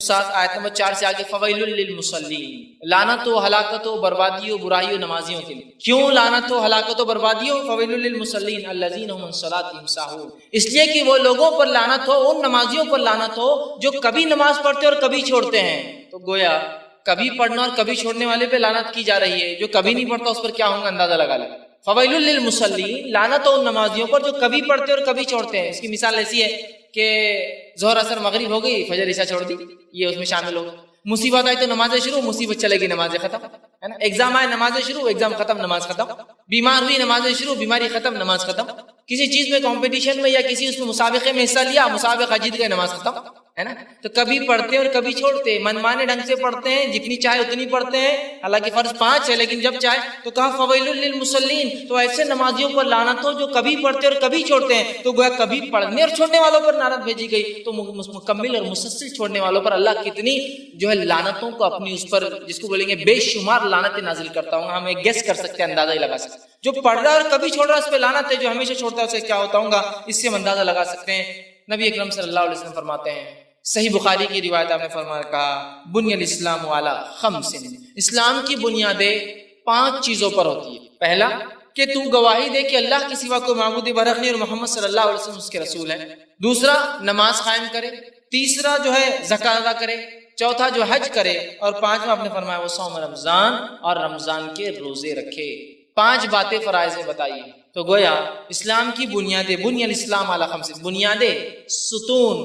7 آیت نمبر 4 سے آگے فویل للمصلین، لعنت و ہلاکت و بربادی و برائی و نمازیوں کے لیے۔ کیوں لعنت و ہلاکت و بربادی ہو؟ فویل للمصلین الذین هم عن صلاتهم ساہون، اس لیے کہ وہ لوگوں پر لعنت ہو، ان نمازیوں پر لعنت ہو جو کبھی نماز پڑھتے اور کبھی چھوڑتے ہیں۔ تو گویا کبھی پڑھنا اور کبھی چھوڑنے والے پہ لعنت کی جا رہی ہے، جو کبھی نہیں پڑھتا اس پر کیا ہوگا اندازہ لگا لیں۔ فویل للمصلین، لعنت ہو ان نمازیوں پر جو کبھی پڑھتے اور کبھی چھوڑتے ہیں۔ اس کی مثال ایسی ہے کہ ظہر اثر مغرب ہو گئی، فجر عشاء چھوڑ دی، یہ اس میں شامل ہوگا۔ مصیبت آئی تو نمازیں شروع، مصیبت چلے گی نمازیں ختم، ہے نا۔ ایگزام آئے نمازیں شروع، ایگزام ختم، نماز ختم۔ بیمار ہوئی نمازیں شروع، بیماری ختم، نماز ختم۔ کسی چیز میں کمپٹیشن میں یا کسی اس میں مسابقے میں حصہ لیا، مسابقہ جیت گئے، نماز ختم، ہے نا۔ تو کبھی پڑھتے ہیں اور کبھی چھوڑتے ہیں، منمانے ڈھنگ سے پڑھتے ہیں، جتنی چاہے اتنی پڑھتے ہیں، حالانکہ فرض 5 ہے لیکن جب چاہے تو کہا فویل للمصلین، تو ایسے نمازیوں پر لعنت ہو جو کبھی پڑھتے اور کبھی چھوڑتے ہیں۔ تو گویا کبھی پڑھنے اور چھوڑنے والوں پر لعنت بھیجی گئی، تو مکمل اور مسلسل چھوڑنے والوں پر اللہ کتنی جو ہے لعنتوں کو اپنی اس پر، جس کو بولیں گے بے شمار لعنتیں نازل کرتا ہوں۔ ہم ایک گیس کر سکتے ہیں، اندازہ ہی لگا سکتے ہیں۔ جو پڑھ رہا ہے اور کبھی چھوڑ رہا ہے اس پہ لعنت ہے، جو ہمیشہ چھوڑتا ہے اسے کیا ہوتا ہوگا، اس سے ہم اندازہ لگا سکتے ہیں۔ نبی اکرم صلی اللہ علیہ وسلم فرماتے ہیں، صحیح بخاری کی روایت آپ نے فرمایا، کہا بنی الاسلام علی 5، اسلام کی بنیادیں 5 چیزوں پر ہوتی ہے۔ پہلا کہ تو گواہی دے کہ اللہ کے سوا کوئی معبود برحق نہیں اور محمد صلی اللہ علیہ وسلم اس کے رسول ہے۔ دوسرا نماز قائم کرے۔ تیسرا جو ہے زکوٰۃ ادا کرے۔ چوتھا جو حج کرے، اور 5واں آپ نے فرمایا وہ صوم رمضان، اور رمضان کے روزے رکھے۔ 5 باتیں فرائض میں بتائیے۔ تو گویا اسلام کی بنیادیں، بنی الاسلام علی 5، بنیادیں، ستون،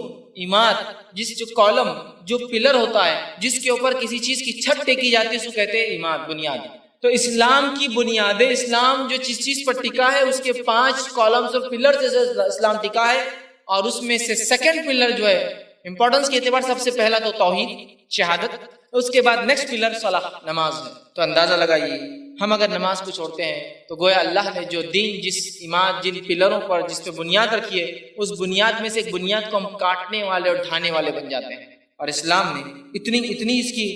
عماد، جس جو کالم، جو پلر ہوتا ہے جس کے اوپر کسی چیز کی چھت ٹیکی جاتی ہے اس کو کہتے ہیں عماد، بنیاد۔ تو اسلام کی بنیادیں، اسلام جو جس چیز پر ٹکا ہے اس کے 5 کالمز اور پلر سے اسلام ٹکا ہے، اور اس میں سے سیکنڈ پلر جو ہے امپورٹنس کے اعتبار سب سے پہلا تو توحید، شہادت، اس کے بعد نیکسٹ پلر صلاح، نماز ہے۔ تو اندازہ لگائیے ہم اگر نماز کو چھوڑتے ہیں تو گویا اللہ نے جو دین، جس عماد، جن پلروں پر، جس پہ بنیاد رکھی ہے، اس بنیاد میں سے ایک بنیاد کو ہم کاٹنے والے اور ڈھانے والے بن جاتے ہیں۔ اور اسلام نے اتنی اس کی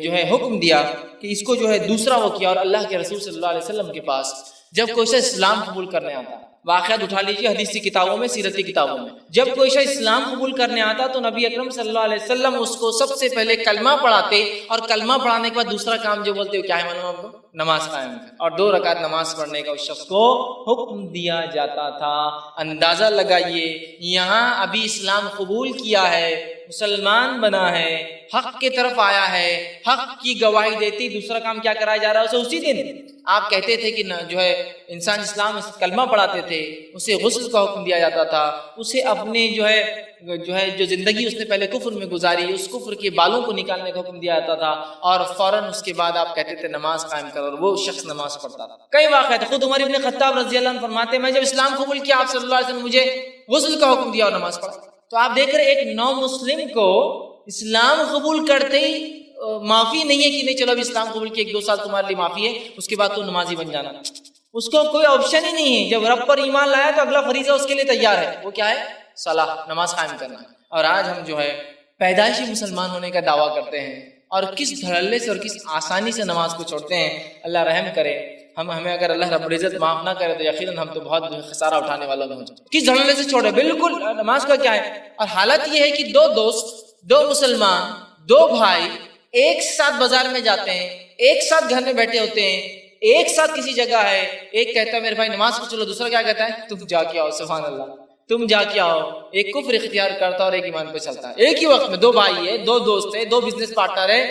جو ہے حکم دیا کہ اس کو جو ہے دوسرا وہ کیا۔ اور اللہ کے رسول صلی اللہ علیہ وسلم کے پاس جب کوئی شخص اسلام قبول کرنے آتا، واقعات اٹھا لیجیے حدیث کی کتابوں میں، سیرت کی کتابوں میں، جب کوئی شخص اسلام قبول کرنے آتا تو نبی اکرم صلی اللہ علیہ وسلم اس کو سب سے پہلے کلمہ پڑھاتے، اور کلمہ پڑھانے کے بعد دوسرا کام جو بولتے ہو کیا ہے معلوم آپ کو؟ نماز قائم کر، اور 2 رکعت نماز پڑھنے کا اس شخص کو حکم دیا جاتا تھا۔ اندازہ لگائیے یہاں ابھی اسلام قبول کیا ہے، مسلمان بنا ہے، حق کی طرف آیا ہے، حق کی گواہی دیتی، دوسرا کام کیا کرایا جا رہا ہے اسے؟ اسی دن آپ کہتے تھے کہ جو ہے انسان اسلام کلمہ پڑھاتے تھے، اسے غسل کا حکم دیا جاتا تھا، اسے اپنے جو زندگی اس نے پہلے کفر میں گزاری اس کفر کے بالوں کو نکالنے کا حکم دیا جاتا تھا، اور فوراً اس کے بعد آپ کہتے تھے نماز قائم کرو، اور وہ شخص نماز پڑھتا تھا۔ کئی واقعات، خود عمر ابن خطاب رضی اللہ عنہ فرماتے ہیں میں جب اسلام قبول کیا آپ صلی اللہ علیہ وسلم نے مجھے غسل کا حکم دیا اور نماز پڑھا۔ تو آپ دیکھ رہے ایک نو مسلم کو اسلام قبول کرتے ہی معافی نہیں ہے کہ نہیں چلو اب اسلام قبول کیا 1-2 سال تمہارے لیے معافی ہے، اس کے بعد تو نمازی بن جانا، اس کو کوئی آپشن ہی نہیں ہے۔ جب رب پر ایمان لایا تو اگلا فریضہ اس کے لیے تیار ہے، وہ کیا ہے؟ صلاح، نماز قائم کرنا۔ اور آج ہم جو ہے پیدائشی مسلمان ہونے کا دعویٰ کرتے ہیں، اور کس دھڑلے سے اور کس آسانی سے نماز کو چھوڑتے ہیں۔ اللہ رحم کرے، ہمیں اگر اللہ رب العزت معاف نہ کرے تو یقیناً ہم تو بہت خسارہ اٹھانے والا ہوں۔ کس دھڑلے سے چھوڑے؟ بالکل نماز کا کیا ہے؟ اور حالت یہ ہے کہ 2 دوست، 2 مسلمان، 2 بھائی ایک ساتھ بازار میں جاتے ہیں، ایک ساتھ گھر میں بیٹھے ہوتے ہیں، ایک ساتھ کسی جگہ ہے، ایک کہتا ہے میرے بھائی نماز کو چلو، دوسرا کیا کہتا ہے؟ تم جا کے آؤ، سبحان اللہ، تم جا کے آؤ۔ ایک کفر اختیار کرتا اور ایک ایمان پہ چلتا ہے۔ ایک ہی وقت میں 2 بھائی ہے، 2 دوست ہے، 2 بزنس پارٹنر ہے،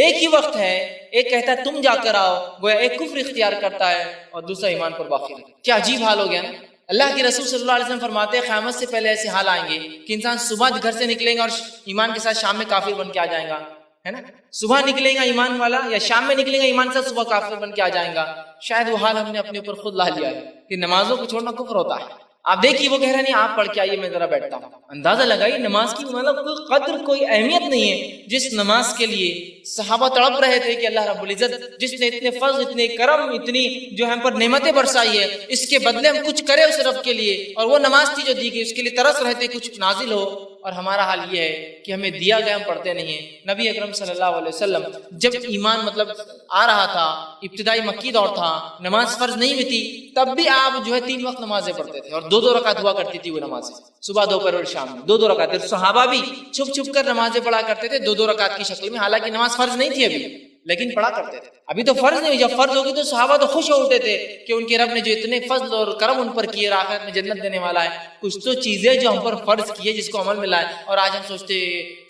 ایک ہی وقت ہے، ایک کہتا ہے تم جا کر آؤ، گویا ایک کفر اختیار کرتا ہے اور دوسرا ایمان پر باقی ہے۔ کیا عجیب حال ہو گیا نا۔ اللہ کے رسول صلی اللہ علیہ وسلم فرماتے ہیں قیامت سے پہلے ایسے حال آئیں گے کہ انسان صبح گھر سے نکلے گا اور ایمان کے ساتھ شام میں کافر بن کے آ جائے گا، ہے نا۔ صبح نکلے گا ایمان والا، یا شام میں نکلے گا ایمان سے، صبح کافر بن کے آ جائے گا۔ شاید وہ حال ہم نے اپنے اوپر خود لا لیا ہے کہ نمازوں کو چھوڑنا کفر ہوتا ہے۔ آپ دیکھیے وہ کہہ رہے نہیں آپ پڑھ کے آئیے میں ذرا بیٹھتا ہوں۔ اندازہ لگائیے نماز کی مطلب کوئی قدر، کوئی اہمیت نہیں ہے، جس نماز کے لیے صحابہ تڑپ رہے تھے کہ اللہ رب العزت جس نے اتنے فضل، اتنے کرم، اتنی جو ہم پر نعمتیں برسائی ہے، اس کے بدلے ہم کچھ کرے اس رب کے لیے، اور وہ نماز تھی جو دی گئی، اس کے لیے ترس رہے تھے کچھ نازل ہو۔ اور ہمارا حال یہ ہے کہ ہمیں دیا گیا ہم پڑھتے نہیں ہیں۔ نبی اکرم صلی اللہ علیہ وسلم جب ایمان مطلب آ رہا تھا، ابتدائی مکی دور تھا، نماز فرض نہیں ہوئی تھی، تب بھی آپ جو ہے 3 وقت نمازیں پڑھتے تھے، اور 2-2 رکعت ہوا کرتی تھی وہ نمازیں، صبح دوپہر اور شام میں 2-2 رکعت۔ صحابہ بھی چھپ چھپ کر نمازیں پڑھا کرتے تھے، 2-2 2 رکعت کی شکل میں، حالانکہ نماز فرض نہیں تھی ابھی، لیکن پڑھا کرتے تھے. ابھی تو فرض نہیں ہوئی، جب فرض ہوگی تو صحابہ تو خوش ہو اٹھے تھے کہ ان کے رب نے جو اتنے فضل اور کرم ان پر کیے، آخرت میں جنت دینے والا ہے. کچھ تو چیزیں جو ہم پر فرض کی ہے جس کو عمل میں لائے، اور آج ہم سوچتے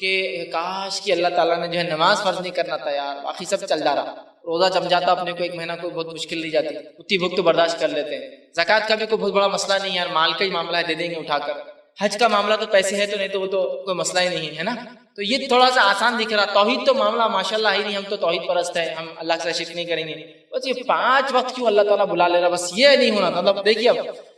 کہ کاش کہ اللہ تعالیٰ نے جو ہے نماز فرض نہیں کرنا تھا یار، باقی سب چل جا رہا. روزہ جم جاتا اپنے کو 1 مہینہ، کوئی بہت مشکل نہیں جاتی، اتنی بھوک تو برداشت کر لیتے ہیں. زکوٰۃ کا بھی کوئی بہت بڑا مسئلہ نہیں ہے یار، مال کا ہی معاملہ ہے، دے دیں گے اٹھا کر. حج کا معاملہ تو پیسے ہے تو نہیں تو وہ تو کوئی مسئلہ ہی نہیں ہے نا. تو یہ تھوڑا سا آسان دکھ رہا. توحید تو معاملہ ماشاءاللہ ہی نہیں، ہم تو توحید پرست ہیں، ہم اللہ سے شرک نہیں کریں گے. بس یہ 5 وقت کیوں اللہ تعالیٰ بلا لے رہا، بس یہ نہیں ہونا تھا. مطلب دیکھیے اب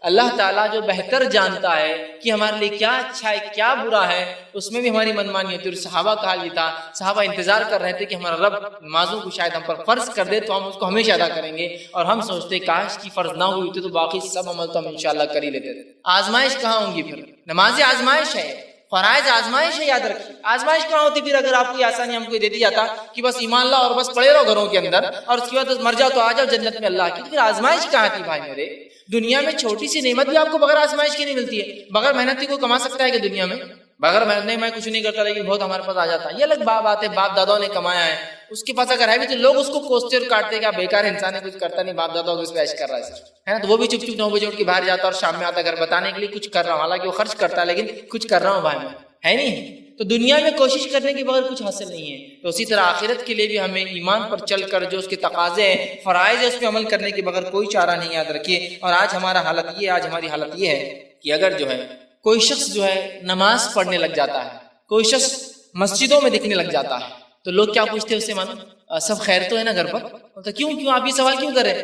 اللہ تعالیٰ جو بہتر جانتا ہے کہ ہمارے لیے کیا اچھا ہے کیا برا ہے، اس میں بھی ہماری منمانی ہوتی ہے. اور صحابہ کا حال یہ تھا، صحابہ انتظار کر رہے تھے کہ ہمارا رب نمازوں کو شاید ہم پر فرض کر دے تو ہم اس کو ہمیشہ ادا کریں گے، اور ہم سوچتے کاش کی فرض نہ ہوئی تو باقی سب عمل تو ہم انشاءاللہ کر ہی لیتے تھے. آزمائش کہاں ہوں گی پھر؟ نماز آزمائش ہے، فرائض آزمائش ہے، یاد رکھیے. آزمائش کہاں ہوتی پھر اگر آپ کو یہ آسانی ہم کو دے دی جاتا کہ بس ایمان لا اور بس پڑے رہو گھروں کے اندر اور اس کے بعد مر جاؤ تو آ جاؤ جنت میں اللہ کی، پھر آزمائش کہاں تھی بھائی میرے؟ دنیا میں چھوٹی سی نعمت بھی آپ کو بغیر آزمائش کی نہیں ملتی ہے. بغیر محنت کی کوئی کما سکتا ہے کہ دنیا میں؟ بغیر محنت نہیں، میں کچھ نہیں کرتا لیکن بہت ہمارے پاس آ جاتا ہے، یہ الگ بات ہے. باپ داداؤں نے کمایا ہے، اس کے پاس اگر ہے بھی تو لوگ اس کو کوستے اور کاٹتے کہ بیکار انسان ہے، کچھ کرتا نہیں، باپ داداؤں کو اس پہ عیش کر رہا ہے نا. تو وہ بھی چپ چپ 9 بجے اٹھ کے باہر جاتا اور شام میں آتا گھر بتانے کے لیے کچھ کر رہا ہوں، حالانکہ وہ خرچ کرتا ہے لیکن کچھ کر رہا ہوں بھائی میں، ہے نہیں. تو دنیا میں کوشش کرنے کے بغیر کچھ حاصل نہیں ہے. تو اسی طرح آخرت کے لیے بھی ہمیں ایمان پر چل کر جو اس کے تقاضے ہیں، فرائض ہیں، اس پہ عمل کرنے کے بغیر کوئی چارہ نہیں. یاد رکھیے. اور آج ہماری حالت یہ ہے کہ اگر جو ہے کوئی شخص جو ہے نماز پڑھنے لگ جاتا ہے، کوئی شخص مسجدوں میں دکھنے لگ جاتا ہے، تو لوگ کیا پوچھتے ہیں اس سے؟ مانو سب خیر تو ہے نا گھر پر؟ تو کیوں آپ یہ سوال کیوں کریں؟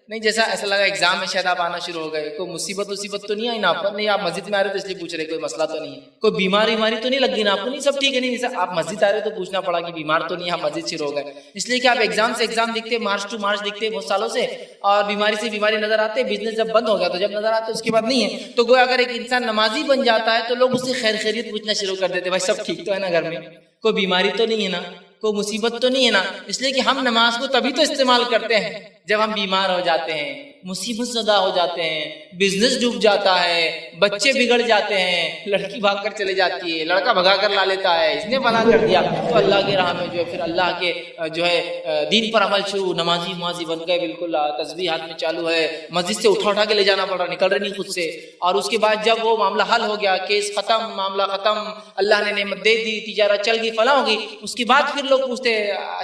نہیں جیسا ایسا لگا ایگزام میں شاید آپ آنا شروع ہو گئے، کوئی مصیبت تو نہیں آئی نا آپ پر؟ نہیں آپ مسجد میں آ رہے تو اس لیے پوچھ رہے، کوئی مسئلہ تو نہیں ہے، کوئی بیماری تو نہیں لگ گئی نا آپ کو؟ نہیں سب ٹھیک ہے. نہیں آپ مسجد آ رہے تو پوچھنا پڑا کہ بیمار تو نہیں، آپ مسجد شروع ہو گئے اس لیے کہ آپ ایگزام سے ایگزام دکھتے، مارچ ٹو مارچ دکھتے بہت سالوں سے، اور بیماری سے بیماری نظر آتے، بزنس جب بند ہو گیا تو جب نظر آتے اس کے بعد نہیں ہے. تو گویا اگر ایک انسان نمازی بن جاتا ہے تو لوگ اس سے خیر خیریت پوچھنا شروع کر دیتے، بھائی سب ٹھیک تو ہے نا گھر میں؟ کوئی بیماری تو نہیں ہے نا؟ کوئی مصیبت تو نہیں ہے نا؟ اس لیے کہ ہم نماز کو تبھی تو استعمال کرتے ہیں جب ہم بیمار ہو جاتے ہیں، مصیبت زدہ ہو جاتے ہیں، بزنس ڈوب جاتا ہے، بچے بگڑ جاتے ہیں، لڑکی بھاگ کر چلے جاتی ہے، لڑکا بھگا کر لا لیتا ہے، اس نے منع کر دیا، تو اللہ کے راہ میں جو ہے پھر اللہ کے جو ہے دین پر عمل شروع، نمازی بن گئے بالکل، تسبیح ہاتھ میں چالو ہے، مسجد سے اٹھا کے لے جانا پڑ رہا، نکل رہے نہیں خود سے. اور اس کے بعد جب وہ معاملہ حل ہو گیا، کیس ختم، معاملہ ختم، اللہ نے نعمت دے دی، تجارت چل گئی، فلاں ہو گئی، اس کے بعد پھر لوگ پوچھتے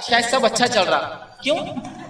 شاید سب اچھا چل رہا، کیوں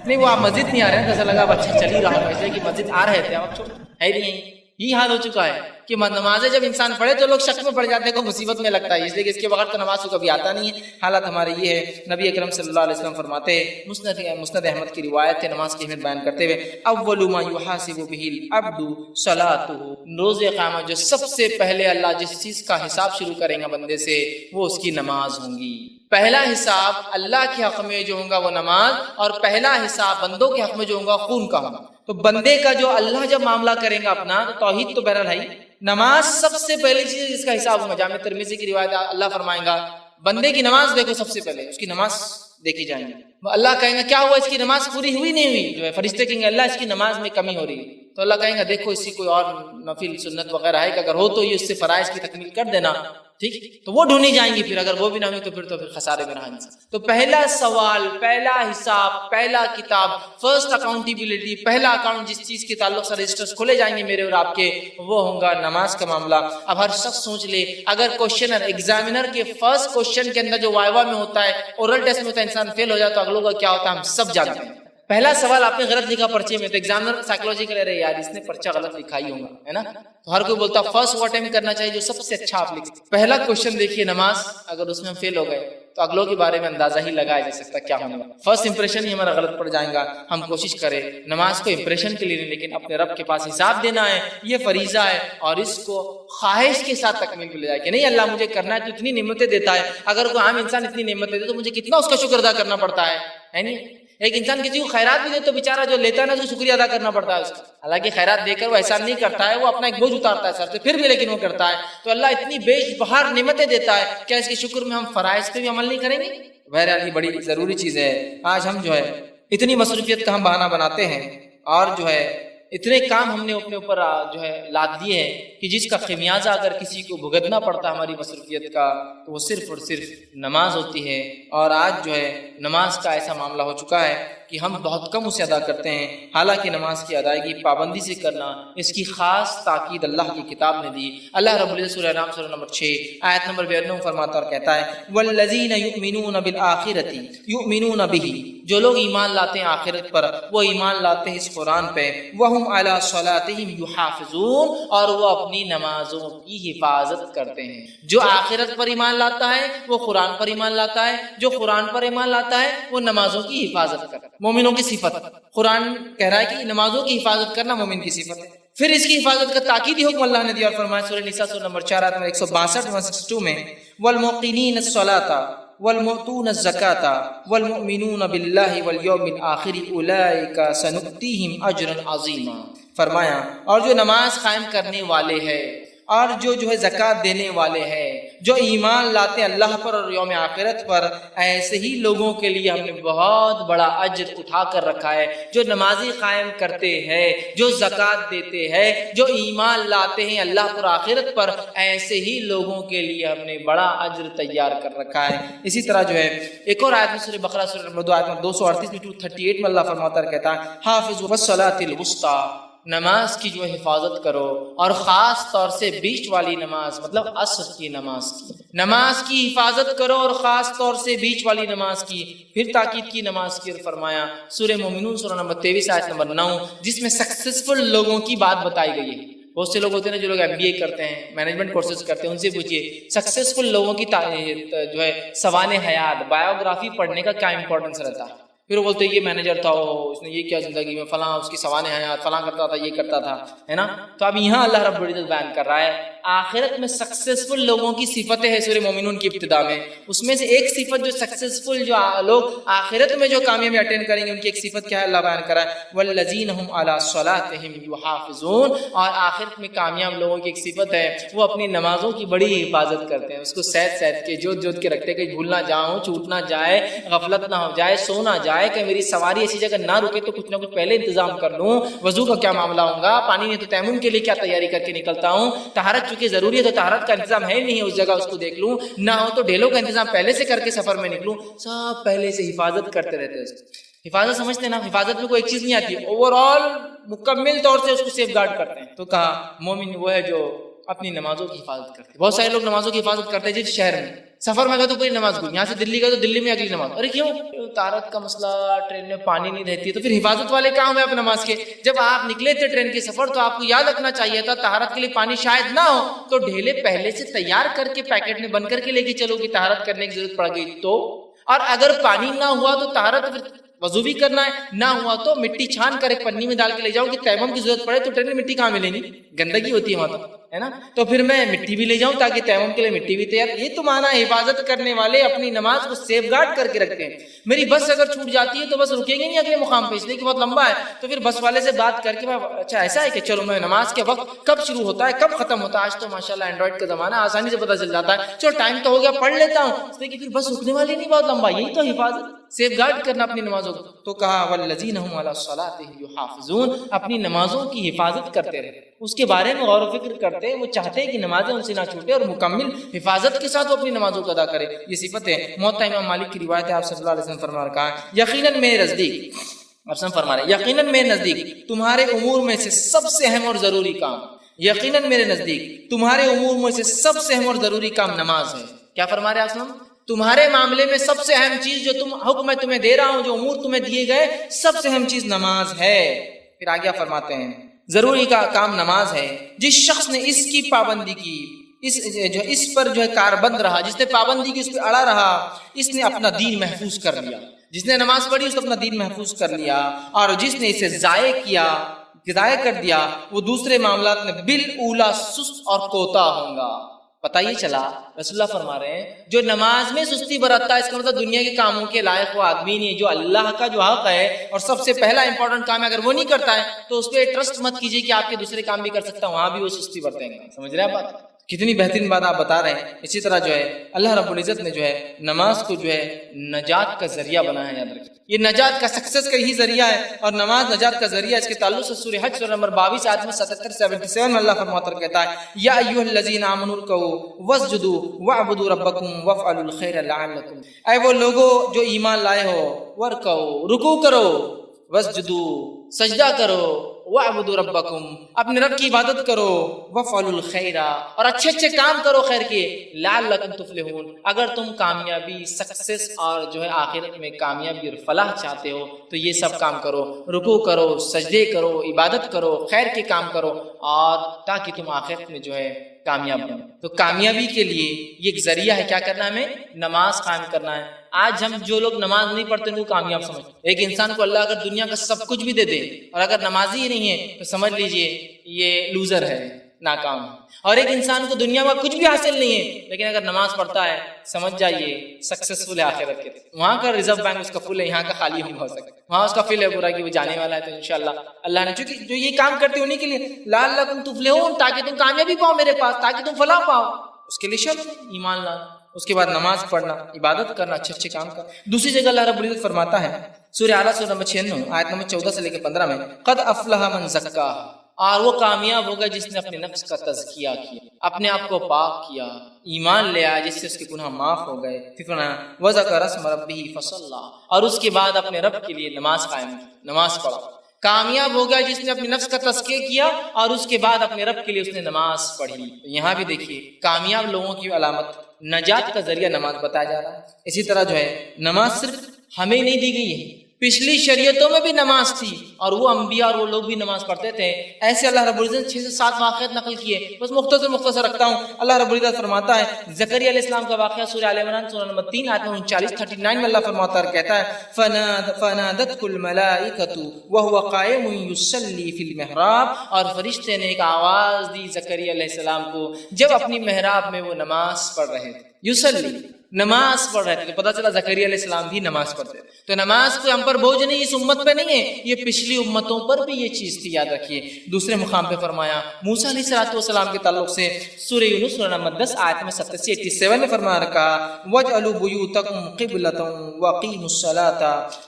نہیں وہ آپ مسجد نہیں آ رہے ہیں؟ ایسا لگا اچھا چل ہی رہا ہے، ایسے کہ مسجد آ رہے تھے آپ ہے نہیں. یہی حال ہو چکا ہے کہ نمازیں جب انسان پڑھے تو لوگ شک میں پڑ جاتے ہیں، کو مصیبت میں لگتا ہے، اس لیے کہ اس کے بغیر تو نماز کو کبھی آتا نہیں ہے. حالات ہمارے یہ ہے. نبی اکرم صلی اللہ علیہ وسلم فرماتے ہیں، مسند احمد کی روایت ہے نماز کی اہمیت بیان کرتے ہوئے، اول ما یحاسب به العبد صلاته، روز قیامت جو سب سے پہلے اللہ جس چیز کا حساب شروع کریں گا بندے سے وہ اس کی نماز ہوں گی. پہلا حساب اللہ کے حق میں جو ہوگا وہ نماز، اور پہلا حساب بندوں کے حق میں جو ہوگا خون کا ہوگا. تو بندے کا جو اللہ جب معاملہ کریں گا اپنا، تو توحید تو بہرحال ہے، نماز سب سے پہلی چیز ہے جس کا حساب ہوگا. جامع ترمذی کی روایت اللہ فرمائیں گا بندے کی نماز دیکھو، سب سے پہلے اس کی نماز دیکھی جائیں گی. اللہ کہیں گا کیا ہوا، اس کی نماز پوری ہوئی نہیں ہوئی؟ جو ہے فرشتے کہیں گے اللہ اس کی نماز میں کمی ہو رہی ہے، تو اللہ کہیں گا دیکھو اسی کوئی اور نفل سنت وغیرہ ہے کہ اگر ہو تو یہ اس سے فرائض کی تکمیل کر دینا، ٹھیک. تو وہ ڈھونڈی جائیں گی، پھر اگر وہ بھی نہ ہوئی تو پھر خسارے میں رہا انسان. تو پہلا سوال، پہلا حساب، پہلا کتاب، فرسٹ اکاؤنٹیبلٹی، پہلا اکاؤنٹ جس چیز کے تعلق سے رجسٹرز کھولے جائیں گے میرے اور آپ کے، وہ ہوگا نماز کا معاملہ. اب ہر شخص سوچ لے، اگر کوشچنر ایگزامینر کے فرسٹ کوشچن کے اندر جو وائوا میں ہوتا ہے، اورل ٹیسٹ میں ہوتا ہے، انسان فیل ہو جاتا ہے، اگلوں کا کیا ہوتا ہے ہم سب جانتے ہیں. پہلا سوال آپ نے غلط لکھا پرچے میں، تو ایگزامنر سائیکولوجی کر رہے یار اس نے پرچہ غلط لکھا ہی ہوگا، ہے نا. تو ہر کوئی بولتا فرسٹ وہ اٹیمپٹ کرنا چاہیے جو سب سے اچھا آپ لکھ. پہلا کوشچن دیکھیے نماز، اگر اس میں ہم فیل ہو گئے تو اگلوں کے بارے میں اندازہ ہی لگایا جا سکتا کیا ہونے والا. فرسٹ امپریشن ہی ہمارا غلط پڑ جائے گا. ہم کوشش کریں نماز کو امپریشن کے لیے نہیں، لیکن اپنے رب کے پاس حساب دینا ہے، یہ فریضہ ہے، اور اس کو خواہش کے ساتھ تکمیل پہ لے جائے کہ نہیں اللہ مجھے کرنا ہے، تو اتنی نعمتیں دیتا ہے. اگر کوئی عام انسان اتنی نعمتیں دے تو مجھے کتنا اس کا شکر ادا کرنا پڑتا ہے نہیں. ایک انسان کسی کو خیرات بھی دے تو بیچارہ جو لیتا ہے نا اس کو شکریہ ادا کرنا پڑتا ہے اس کا. حالانکہ خیرات دے کر وہ احسان نہیں کرتا ہے، وہ اپنا ایک بوجھ اتارتا ہے سر سے، پھر بھی لیکن وہ کرتا ہے. تو اللہ اتنی بے بہار نعمتیں دیتا ہے، کیا اس کے شکر میں ہم فرائض پہ بھی عمل نہیں کریں گے؟ بہرحال یہ بڑی ضروری چیز ہے. آج ہم جو ہے اتنی مصروفیت کا ہم بہانہ بناتے ہیں، اور جو ہے اتنے کام ہم نے اپنے اوپر جو ہے لاد دیے ہیں کہ جس کا خمیازہ اگر کسی کو بھگتنا پڑتا ہے ہماری مصروفیت کا تو وہ صرف اور صرف نماز ہوتی ہے. اور آج جو ہے نماز کا ایسا معاملہ ہو چکا ہے کہ ہم بہت کم اسے ادا کرتے ہیں. حالانکہ نماز کی ادائیگی پابندی سے کرنا اس کی خاص تاکید اللہ کی کتاب نے دی. اللہ رب العزت سورہ انعام سورہ نمبر 6 آیت نمبر 92 فرماتا اور کہتا ہے والذین یؤمنون بالآخرۃ یؤمنون بہ، جو لوگ ایمان لاتے ہیں آخرت پر وہ ایمان لاتے ہیں اس قرآن پہ. وہم علی صلاتہم یحافظون، اور وہ اپنی نمازوں کی حفاظت کرتے ہیں. جو آخرت پر ایمان لاتا ہے وہ قرآن پر ایمان لاتا ہے، جو قرآن پر ایمان لاتا ہے وہ نمازوں کی حفاظت کرتا ہے. مومنوں کی صفت قرآن کہہ رہا ہے کہ نمازوں کی حفاظت کرنا مومن کی صفت ہے. پھر اس کی حفاظت کا تاکیدی حکم اللہ نے دیا اور فرمایا سورہ نساء سورہ نمبر 4 آیت نمبر 162 162 میں والموقنین الصلاۃ والمؤتون الزکاۃ والمؤمنون باللہ والیوم الآخر اولئک سنؤتیہم اجرا عظیما. فرمایا اور جو نماز قائم کرنے والے ہیں اور جو ہے زکوٰۃ دینے والے ہیں، جو ایمان لاتے ہیں اللہ پر اور یوم آخرت پر، ایسے ہی لوگوں کے لیے ہم نے بہت بڑا اجر اٹھا کر رکھا ہے. جو نمازی قائم کرتے ہیں، جو زکوٰۃ دیتے ہیں، جو ایمان لاتے ہیں اللہ پر آخرت پر، ایسے ہی لوگوں کے لیے ہم نے بڑا اجر تیار کر رکھا ہے. اسی طرح جو ہے ایک اور آیت میں سورہ بقرہ سورہ نمبر 2 آیت نمبر 238 میں 238 میں اللہ فرماتا ہے کہتا ہے حافظوا الصلاۃ الوسطیٰ، نماز کی جو ہے حفاظت کرو، اور خاص طور سے بیچ والی نماز مطلب عصر کی نماز کی حفاظت کرو، اور خاص طور سے بیچ والی نماز کی. پھر تاکید کی نماز کی اور فرمایا سورہ مومنون سورہ نمبر 23 آیت نمبر 9 جس میں سکسیسفل لوگوں کی بات بتائی گئی ہے. بہت سے لوگ ہوتے ہیں جو لوگ MBA کرتے ہیں، مینجمنٹ کورسز کرتے ہیں، ان سے پوچھیے سکسیسفل لوگوں کی جو ہے سوانح حیات بایوگرافی پڑھنے کا کیا امپورٹنس رہتا ہے. پھر وہ بولتے ہیں یہ مینیجر تھا، اس نے یہ کیا زندگی میں، فلاں اس کی سوانح حیات، فلاں کرتا تھا، یہ کرتا تھا، ہے نا. تو اب یہاں اللہ رب العزت بیان کر رہا ہے آخرت میں سکسیسفل لوگوں کی صفتیں ہیں سورہ مومنون کی ابتدا میں. اس میں سے ایک صفت جو سکسیسفل جو لوگ آخرت میں جو کامیابی اٹینڈ کریں گے ان کی ایک صفت کیا ہے اللہ بیان کر رہا ہے والذین هم علی صلاتہم یحافظون. اور آخرت میں کامیاب لوگوں کی ایک صفت ہے وہ اپنی نمازوں کی بڑی حفاظت کرتے ہیں. اس کو سید کے جوت کے رکھتے ہیں کہ بھول نہ جاؤں، چھوٹ نہ جائے، غفلت نہ ہو جائے، سو نہ جائے، کہ میری سواری ایسی جگہ نہ رکے تو کچھ نہ کچھ پہلے انتظام کر لوں. وضو کا کیا معاملہ ہوگا، پانی نہیں تو تیمم کے لیے کیا تیاری کر کے نکلتا ہوں، طہارت چونکہ ضروری ہے تو طہارت کا انتظام ہے نہیں ہے اس جگہ اس کو دیکھ لوں، نہ ہو تو ڈھیلوں کا انتظام پہلے سے کر کے سفر میں نکلوں. سب پہلے سے حفاظت کرتے رہتے ہیں. حفاظت سمجھتے ہیں نا، حفاظت میں کوئی ایک چیز نہیں آتی، اوور آل مکمل طور سے اس کو سیف گارڈ کرتے ہیں. تو کہا مومن وہ ہے جو اپنی نمازوں کی حفاظت کرتے ہیں. بہت سارے لوگ نمازوں کی حفاظت کرتے ہیں جس شہر میں سفر میں گئے تو پوری نماز گئی، یہاں سے دلی گئے تو دلی میں اگلی نماز. ارے کیوں؟ طہارت کا مسئلہ، ٹرین میں پانی نہیں رہتی، تو پھر حفاظت والے کام ہے آپ نماز کے. جب آپ نکلے تھے ٹرین کے سفر تو آپ کو یاد رکھنا چاہیے تھا طہارت کے لیے پانی شاید نہ ہو تو ڈھیلے پہلے سے تیار کر کے پیکٹ میں بند کر کے لے کے چلو کہ طہارت کرنے کی ضرورت پڑ گئی تو. اور اگر پانی نہ ہوا تو طہارت وضو بھی کرنا ہے، نہ ہوا تو مٹی چھان کر ایک پنی میں ڈال کے لے جاؤ کہ تیمم کی ضرورت پڑے تو ٹرین میں مٹی کہاں ملے گی، گندگی ہوتی ہے وہاں تو، ہے نا. تو پھر میں مٹی بھی لے جاؤں تاکہ تیمم کے لیے مٹی بھی تیار. یہ تو مانا حفاظت کرنے والے اپنی نماز کو سیف گارڈ کر کے رکھتے ہیں. میری بس اگر چھوٹ جاتی ہے تو بس رکیں گے نہیں اگلے مقام پہ، اس لیے کہ بہت لمبا ہے، تو پھر بس والے سے بات کر کے اچھا ایسا ہے کہ چلو میں نماز کے وقت کب شروع ہوتا ہے کب ختم ہوتا ہے، آج تو ماشاءاللہ اینڈرائڈ کا زمانہ آسانی سے پتہ چل جاتا ہے، چلو ٹائم تو ہو گیا پڑھ لیتا ہوں، اس لیے کہ پھر بس رکنے والی نہیں بہت لمبا. یہی تو حفاظت، سیف گارڈ کرنا اپنی نمازوں کو. تو کہا والذین هم علی صلاتہم یحافظون، اپنی نمازوں کی حفاظت کرتے رہے، اس کے بارے میں غور و فکر کرتے، وہ چاہتے ہیں کہ نمازیں ان سے نہ چھوٹے اور مکمل حفاظت کے ساتھ وہ اپنی نمازوں کو ادا کرے. یہ صفت ہے. موطا امام مالک کی روایت ہے، آپ صلی اللہ علیہ وسلم فرما رہا ہے یقیناً میرے نزدیک، آپ سب فرما رہے یقیناً میرے نزدیک تمہارے امور میں سے سب سے اہم اور ضروری کام، یقیناً میرے نزدیک تمہارے امور میں سے سب سے اہم اور ضروری کام نماز ہے. کیا فرما رہے آپ وسلم؟ تمہارے معاملے میں سب سے اہم چیز جو حکم میں تمہیں دے رہا ہوں، جو امور تمہیں دیے گئے، سب سے اہم چیز نماز ہے. پھر آگے فرماتے ہیں ضروری کا کام نماز ہے. جس شخص نے اس کی پابندی کی، اس پر جو ہے کاربند رہا، جس نے پابندی کی، اس پہ اڑا رہا، اس نے اپنا دین محفوظ کر لیا. جس نے نماز پڑھی اس نے اپنا دین محفوظ کر لیا، اور جس نے اسے ضائع کر دیا وہ دوسرے معاملات میں بالاولی سست اور کوتا ہوں گا. پتہ یہ چلا رسول اللہ فرما رہے ہیں جو نماز میں سستی برتتا ہے اس کا مطلب دنیا کے کاموں کے لائق وہ آدمی نہیں ہے. جو اللہ کا جو حق ہے اور سب سے پہلا امپورٹنٹ کام ہے اگر وہ نہیں کرتا ہے تو اس پہ ٹرسٹ مت کیجیے کہ آپ کے دوسرے کام بھی کر سکتا ہوں، وہاں بھی وہ سستی برتیں گے. سمجھ رہے ہیں بات؟ کتنی بہترین بات آپ بتا رہے ہیں. اسی طرح جو ہے اللہ رب العزت نے جو ہے نماز کو جو ہے نجات کا ذریعہ بنایا ہے. یاد رکھیں یہ نجات کا سکسیس کا یہی ذریعہ ہے اور نماز نجات کا ذریعہ. اس کے تعلق سے سورہ حج سورہ نمبر 22 آیت میں 77 میں اللہ فرماتا ہے کہتا ہے یا ایھا الذین آمنوا ارکعوا واسجدوا واعبدوا ربکم وافعلوا الخیر لعلکم. اے وہ لوگو جو ایمان لائے ہو، ورکعوا رکوع کرو، واسجدوا سجدہ کرو، وَاعْبُدُوا رَبَّكُمْ اپنے رب کی عبادت کرو، وَافْعَلُوا الْخَيْرَ اور اچھے اچھے کام کرو خیر کے، لَعَلَّكُمْ تُفْلِحُونَ اگر تم کامیابی سکسیس اور جو ہے آخرت میں کامیابی اور فلاح چاہتے ہو تو یہ سب کام کرو، رکوع کرو، سجدے کرو، عبادت کرو، خیر کے کام کرو اور تاکہ تم آخرت میں جو ہے کامیاب بنو. تو کامیابی کے لیے یہ ایک ذریعہ ہے. کیا کرنا ہے ہمیں؟ نماز قائم کرنا ہے. آج ہم جو لوگ نماز نہیں پڑھتے ان کو کامیاب سمجھتے. ایک انسان کو اللہ اگر دنیا کا سب کچھ بھی دے دے اور اگر نمازی ہی نہیں ہے تو سمجھ لیجئے یہ لوزر ہے، ناکام ہے. اور ایک انسان کو دنیا میں کچھ بھی حاصل نہیں ہے لیکن اگر نماز پڑھتا ہے سمجھ جائیے سکسیسفل ہے آخرت کے. وہاں کا ریزرو بینک اس کا فل ہے، یہاں کا خالی نہیں ہو سکتا. وہاں اس کا فل ہے پورا کہ وہ جانے والا ہے. تو انشاءاللہ اللہ نے چونکہ جو یہ کام کرتے انہیں کے لیے لعلکم تفلحون تاکہ تم کامیابی پاؤ میرے پاس، تاکہ تم فلاح پاؤ. اس کے لیے شرط ایمان لانا، اس کے بعد نماز پڑھنا، عبادت کرنا، اچھے اچھے کام کرنا. دوسری جگہ اللہ رب العزت فرماتا ہے سورہ اعلیٰ سورہ نمبر 96 آیت نمبر 14 سے لے کے 15 میں قد افلح من زکا اور وہ کامیاب ہوگا جس نے اپنے نفس کا تزکیہ کیا، اپنے آپ کو پاک کیا، ایمان لے آیا جس سے اس کے گناہ معاف ہو گئے. پھر فرمایا وذکر اسم ربہ فصلی اور اس کے بعد اپنے رب کے لیے نماز قائم کی، نماز پڑھا. کامیاب ہوگا جس نے اپنے نفس کا تزکیہ کیا اور اس کے بعد اپنے رب کے لیے اس نے نماز پڑھی. یہاں بھی دیکھیے کامیاب لوگوں کی علامت نجات کا ذریعہ نماز بتایا جا رہا ہے. اسی طرح جو ہے نماز صرف ہمیں نہیں دی گئی ہے، پچھلی شریعتوں میں بھی نماز تھی اور وہ انبیاء اور وہ لوگ بھی نماز پڑھتے تھے. ایسے اللہ رب العزت 6 سے 7 واقعات نقل کیے، بس مختصر رکھتا ہوں. اللہ رب العزت فرماتا ہے زکریا علیہ السلام کا واقعہ سورہ آل عمران سورہ نمبر 3 آیت 39 میں اللہ فرماتا ہے کہتا ہے فنادته الملائکۃ وهو قائم یصلی فی المحراب اور فرشتے نے ایک آواز دی زکریا علیہ السلام کو جب اپنی محراب میں وہ نماز پڑھ رہے تھے. یصلی نماز پڑھ رہے تھے. تو پتہ چلا زکریا علیہ السلام بھی نماز پڑھتے تھے. تو نماز کوئی ہم پر بوجھ نہیں، اس امت پہ نہیں ہے، یہ پچھلی امتوں پر بھی یہ چیز تھی. یاد رکھیے. دوسرے مقام پہ فرمایا موسیٰ علیہ السلام کے تعلق سے سورہ یونس سورہ نمبر 10 آیت میں 87 میں فرما رکھا وَاجْعَلُوا بُيُوتَكُمْ قِبْلَةً وَأَقِيمُوا الصَّلَاةَ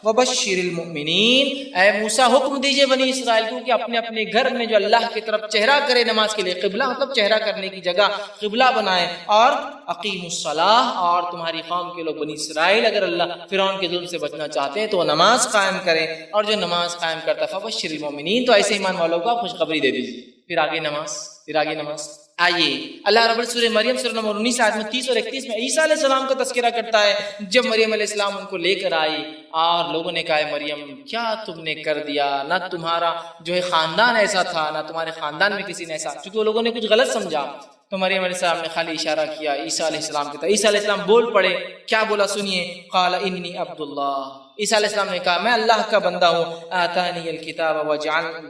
وَبَشِّرِ الْمُؤْمِنِينَ. اے موسیٰ حکم دیجئے بنی اسرائیل کو کہ اپنے اپنے گھر میں جو اللہ کی طرف چہرہ کرے نماز کے لیے، قبلہ مطلب چہرہ کرنے کی جگہ قبلہ بنائے، اور اقیموا الصلاۃ اور تمہاری قوم کے لوگ بنی اسرائیل اگر اللہ فرعون کے ظلم سے بچنا چاہتے ہیں تو وہ نماز قائم کریں، اور جو نماز قائم کرتا ہے فبشر المؤمنین تو ایسے ایمان والوں کو خوشخبری دے دیجیے. پھر آگے نماز. آئیے اللہ رب سورہ مریم سورہ نمبر 19 آیت میں 30 اور 31 میں عیسیٰ علیہ السلام کا تذکرہ کرتا ہے. جب مریم علیہ السلام ان کو لے کر آئی اور لوگوں نے کہا مریم کیا تم نے کر دیا، نہ تمہارا جو ہے خاندان ایسا تھا، نہ تمہارے خاندان میں کسی نے ایسا، چونکہ وہ لوگوں نے کچھ غلط سمجھا. تو مریم علیہ السلام نے خالی اشارہ کیا عیسیٰ علیہ السلام کی طرف. عیسیٰ علیہ السلام بول پڑے. کیا بولا سنیے. قال انی عبد اللہ. عیسیٰ علیہ السلام نے کہا میں اللہ کا بندہ ہوں. آتانی الکتاب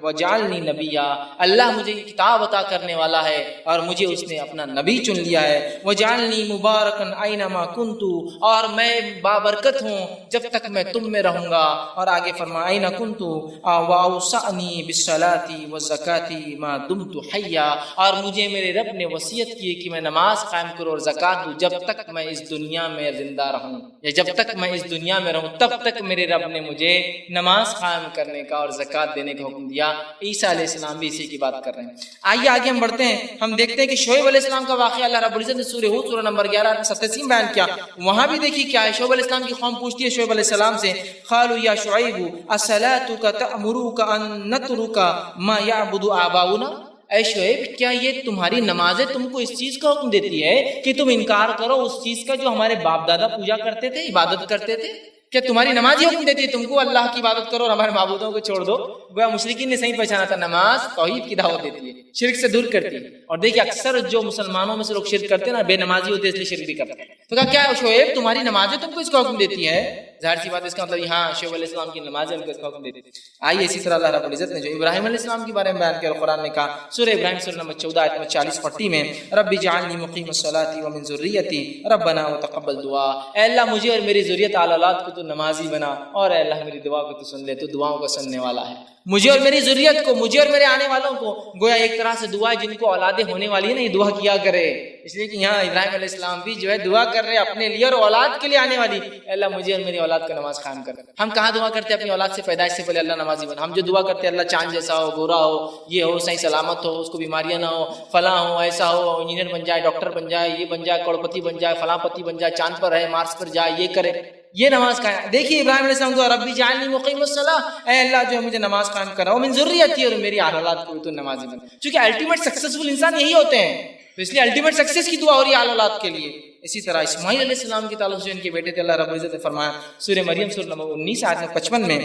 وجعلنی نبیا. اللہ مجھے کتاب عطا کرنے والا ہے اور مجھے اس نے اپنا نبی چن لیا ہے. وجعلنی مبارکا اینما کنت اور میں بابرکت ہوں جب تک میں تم میں رہوں گا. اور آگے فرمایا اینا کنت واوصانی بالصلاۃ والزکاۃ ما دمت حیا. اور مجھے میرے رب نے وصیت کی کہ میں نماز قائم کروں اور زکات دوں جب تک میں اس دنیا میں زندہ رہوں، یا جب تک میں اس دنیا میں رہوں تب تک میرے رب نے مجھے نماز قائم کرنے کا اور زکات دینے کا حکم دیا. عیسیٰ علیہ السلام بھی اسی کی بات کر رہے ہیں. آئیے آگے ہم بڑھتے ہیں. ہم دیکھتے ہیں کہ شعیب علیہ السلام کا واقعہ اللہ رب العزت نے سورہ ہود سورہ نمبر 11 87 بیان کیا. وہاں بھی دیکھیے کیا ہے. شعیب علیہ السلام کی قوم پوچھتی ہے شعیب علیہ السلام سے قالوا یا شعیب اصلاتک تأمرک ان نترک ما یعبد آباؤنا. اے شعیب کیا یہ تمہاری نمازیں تم کو اس چیز کا حکم دیتی ہے کہ تم انکار کرو اس چیز کا جو ہمارے باپ دادا پوجا کرتے تھے، عبادت کرتے تھے؟ کیا تمہاری نماز یہ حکم دیتی ہے تم کو اللہ کی عبادت کرو اور ہمارے معبودوں کو چھوڑ دو؟ گویا مشرکین نے صحیح پہچانا تھا. نماز توحید کی دعوت دیتی ہے، شرک سے دور کرتی ہے. اور دیکھیے اکثر جو مسلمانوں میں سے لوگ شرک کرتے ہیں نا، بے نمازی ہوتے ہیں اس لیے شرک بھی کرتے ہیں. تو کیا ہے شعیب تمہاری نمازیں تم کو اس کا حکم دیتی ہے ظاہر سی بات ہے اس کا مطلب یہاں شعیب علیہ السلام کی نماز ہے ان کو اس کا حکم دیتے. آئیے اسی طرح اللہ رب العزت نے جو ابراہیم علیہ السلام کے بارے میں بیان کیا، قرآن نے کہا سورہ ابراہیم سورہ نمبر 14 آیت نمبر 40-40 میں رب اجعلنی مقیم الصلاۃ ومن ذریتی ربنا وتقبل دعا، اے اللہ مجھے اور میری ذریت آل اولاد کو تو نمازی بنا، اور اے اللہ میری دعا کو تو سن لے، تو دعاؤں کا سننے والا ہے. مجھے اور میری ذریت کو، مجھے اور میرے آنے والوں کو، گویا ایک طرح سے دعا ہے جن کو اولادیں ہونے والی ہے نا، یہ دعا کیا کرے. اس لیے کہ یہاں ابراہیم علیہ السلام بھی جو ہے دعا کر رہے اپنے لیے اور اولاد کے لیے آنے والی، اے اللہ مجھے اور میری اولاد کو نماز قائم کر. ہم کہاں دعا کرتے ہیں اپنی اولاد سے پیدائش سے پہلے اللہ نمازی بنا؟ ہم جو دعا کرتے ہیں اللہ چاند جیسا ہو، گورا ہو، یہ ہو، صحیح سلامت ہو، اس کو بیماریاں نہ ہو، فلاں ہو، ایسا ہو، انجینئر بن جائے، ڈاکٹر بن جائے، یہ بن جائے، کروڑپتی بن جائے، فلاں پتی بن جائے، چاند پر رہے، مارس پر جائے، یہ کرے. یہ نماز کا ہے. دیکھیے ابراہیم علیہ السلام دعا ربی جعلنی مقیم الصلاۃ، اے اللہ جو ہے مجھے نماز قائم کرا، ومن ذریتی، اور میری اولاد کو بھی تو نمازی بنا. چونکہ الٹیمیٹ سکسیسفل انسان یہی ہوتے ہیں، تو اس لیے الٹیمیٹ سکسیس کی دعا ہو رہی ہے اولاد کے لیے. اسی طرح اسماعیل علیہ السلام کے تعلق سے ان کے بیٹے تھے، اللہ رب العزت نے فرمایا سورہ مریم سورہ نمبر 19 آیت نمبر 55 میں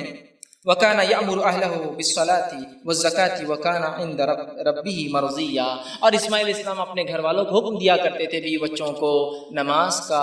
وَكَانَ يَأْمُرُ أَهْلَهُ بِالصَّلَاةِ وَالزَّكَاةِ وَكَانَ عِندَ رَبِّهِ مَرْضِيًّا. اور اسماعیل علیہ السلام اپنے گھر والوں کو حکم دیا کرتے تھے بیوی بچوں کو نماز کا،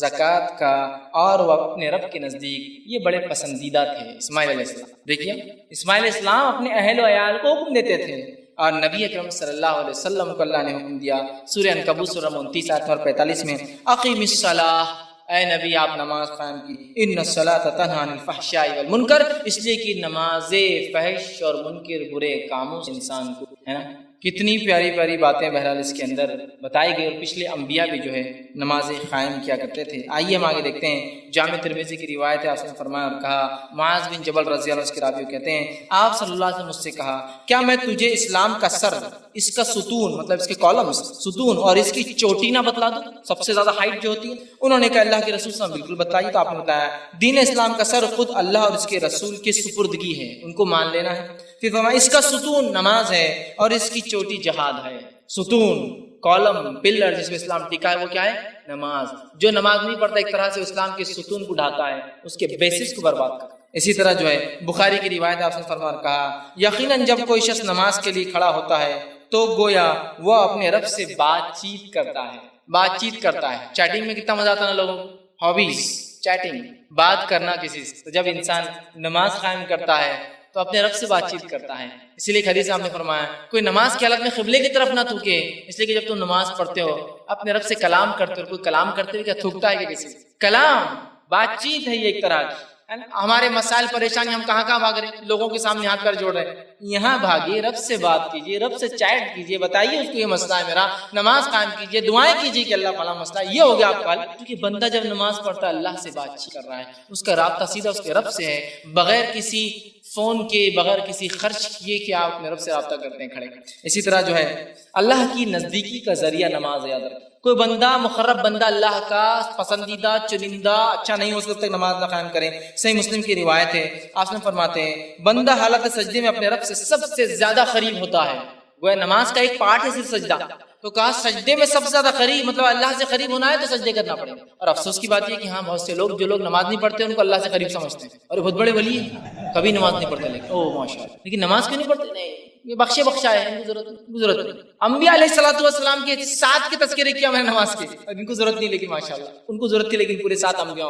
زکوٰۃ کا، اور وہ اپنے رب کے نزدیک یہ بڑے پسندیدہ تھے اسماعیل علیہ السلام. دیکھیے اسماعیل علیہ السلام اپنے اہل و عیال کو حکم دیتے تھے، اور نبی اکرم صلی اللہ علیہ وسلم کو اللہ نے حکم دیا سورہ عنکبوت سورہ 29 آیت نمبر 45 میں اقیم الصلاۃ، اے نبی آپ نماز قائم کی، ان الصلاۃ تنہی عن الفحشاء والمنکر، اس لیے کہ نماز فحش اور منکر برے کاموں سے انسان کو، ہے نا. کتنی پیاری پیاری باتیں بہرحال اس کے اندر بتائی گئی، اور پچھلے انبیاء بھی جو ہے نماز قائم کیا کرتے تھے. آئیے ہم آگے دیکھتے ہیں. جامع ترمذی کی روایت ہے، آپ نے فرمایا اور کہا، معاذ بن جبل رضی اللہ عنہ کے راوی کہتے ہیں آپ صلی اللہ علیہ وسلم مجھ سے کہا کیا میں تجھے اسلام کا سر، اس کا ستون مطلب اس کے کالمز ستون، اور اس کی چوٹی نہ بتلا دوں، سب سے زیادہ ہائٹ جو ہوتی ہے؟ انہوں نے کہا اللہ کے رسول صلی اللہ علیہ وسلم بالکل بتائیے. تو آپ نے بتایا دین اسلام کا سر خود اللہ اور اس کے رسول کی سپردگی ہے، ان کو مان لینا ہے. پھر فرمایا اس کا ستون نماز ہے اور اس کی چوٹی جہاد ہے. ستون، کالم، پلر جس میں اسلام ٹکا ہے وہ کیا ہے؟ نماز. جو نماز نہیں پڑھتا ایک طرح سے اسلام کے ستون کو ڈھاتا ہے، اس کے بیسس کو برباد کرتا ہے. اسی طرح جو ہے بخاری کی روایت آپ نے فرمایا اور کہا یقیناً جب کوئی شخص نماز کے لیے کھڑا ہوتا ہے تو گویا وہ اپنے رب سے بات چیت کرتا ہے. بات چیت کرتا ہے. چیٹنگ میں کتنا مزہ آتا ہے نا لوگوں کو، ہابیز چیٹنگ، بات کرنا کسی سے. تو جب انسان نماز قائم کرتا ہے تو اپنے رب سے بات چیت کرتا ہے. اسی لیے حدیث آپ نے فرمایا کوئی نماز کی حالت میں قبلے کی طرف نہ تھوکے، اس لیے کہ جب تم نماز پڑھتے ہو اپنے رب سے کلام کرتے ہو. کوئی کلام کرتے ہوئے کیا تھوکتا ہے کہ کسی سے؟ کلام، بات چیت ہے یہ ایک طرح کی. ہمارے مسائل پریشانی ہم کہاں کہاں بھاگ رہے ہیں، لوگوں کے سامنے ہاتھ کر جوڑ رہے ہیں. یہاں بھاگیے، رب سے بات کیجیے، رب سے چیٹ کیجیے، بتائیے اس کو یہ مسئلہ ہے میرا، نماز قائم کیجیے، دعائیں کیجیے کہ اللہ فلاں مسئلہ یہ ہو گیا آپ کا. کیونکہ بندہ جب نماز پڑھتا ہے اللہ سے بات چیت کر رہا ہے، اس کا رابطہ سیدھا اس کے رب سے ہے، بغیر کسی فون کے، بغیر کسی خرچ کیے کہ آپ اپنے رب سے رابطہ کرتے ہیں کھڑے. اسی طرح جو ہے اللہ کی نزدیکی کا ذریعہ نماز ہے. یاد رکھیں کوئی بندہ مقرب بندہ اللہ کا پسندیدہ چنندہ اچھا نہیں ہو سکتا نماز نہ قائم کرے. صحیح مسلم کی روایت ہے، آپ نے فرماتے ہیں بندہ حالت سجدے میں اپنے رب سے سب سے زیادہ قریب ہوتا ہے. وہ نماز کا ایک پارٹ ہے صرف سجدہ، تو کہا سجدے میں سب سے زیادہ قریب، مطلب اللہ سے قریب ہونا ہے تو سجدے کرنا پڑے گا. اور افسوس کی بات یہ کہ ہاں بہت سے لوگ جو لوگ نماز نہیں پڑھتے ان کو اللہ سے قریب سمجھتے ہیں، اور بہت بڑے ولی ہیں، کبھی نماز نہیں پڑھتے لیکن او ماشاء اللہ، لیکن نماز کیوں نہیں پڑھتے؟ نہیں، یہ بخشا ہے، ان کو ضرورت نہیں. انبیاء علیہ الصلوۃ والسلام کے 7 کے تذکرے کیا میں نے نماز کے، ان کو ضرورت نہیں، لیکن ماشاءاللہ ان کو ضرورت تھی، لیکن پورے 7 انبیاء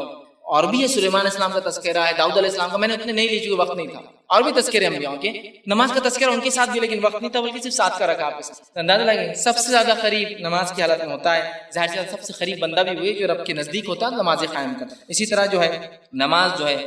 اور بھی ہے. سلیمان علیہ السلام کا تذکرہ ہے، داؤد علیہ السلام کا، میں نے اتنے نہیں لی چونکہ وقت نہیں تھا. اور بھی تذکرے انبیاء کے، نماز کا تذکرہ ان کے ساتھ بھی لیکن وقت نہیں تھا، بلکہ صرف 7 کا رکھا آپ کے ساتھ. اندازہ لگے سب سے زیادہ قریب نماز کی حالت میں ہوتا ہے. ظاہر سے سب سے قریب بندہ بھی وہی جو رب کے نزدیک ہوتا ہے، نماز قائم کرتا ہے. اسی طرح جو ہے نماز جو ہے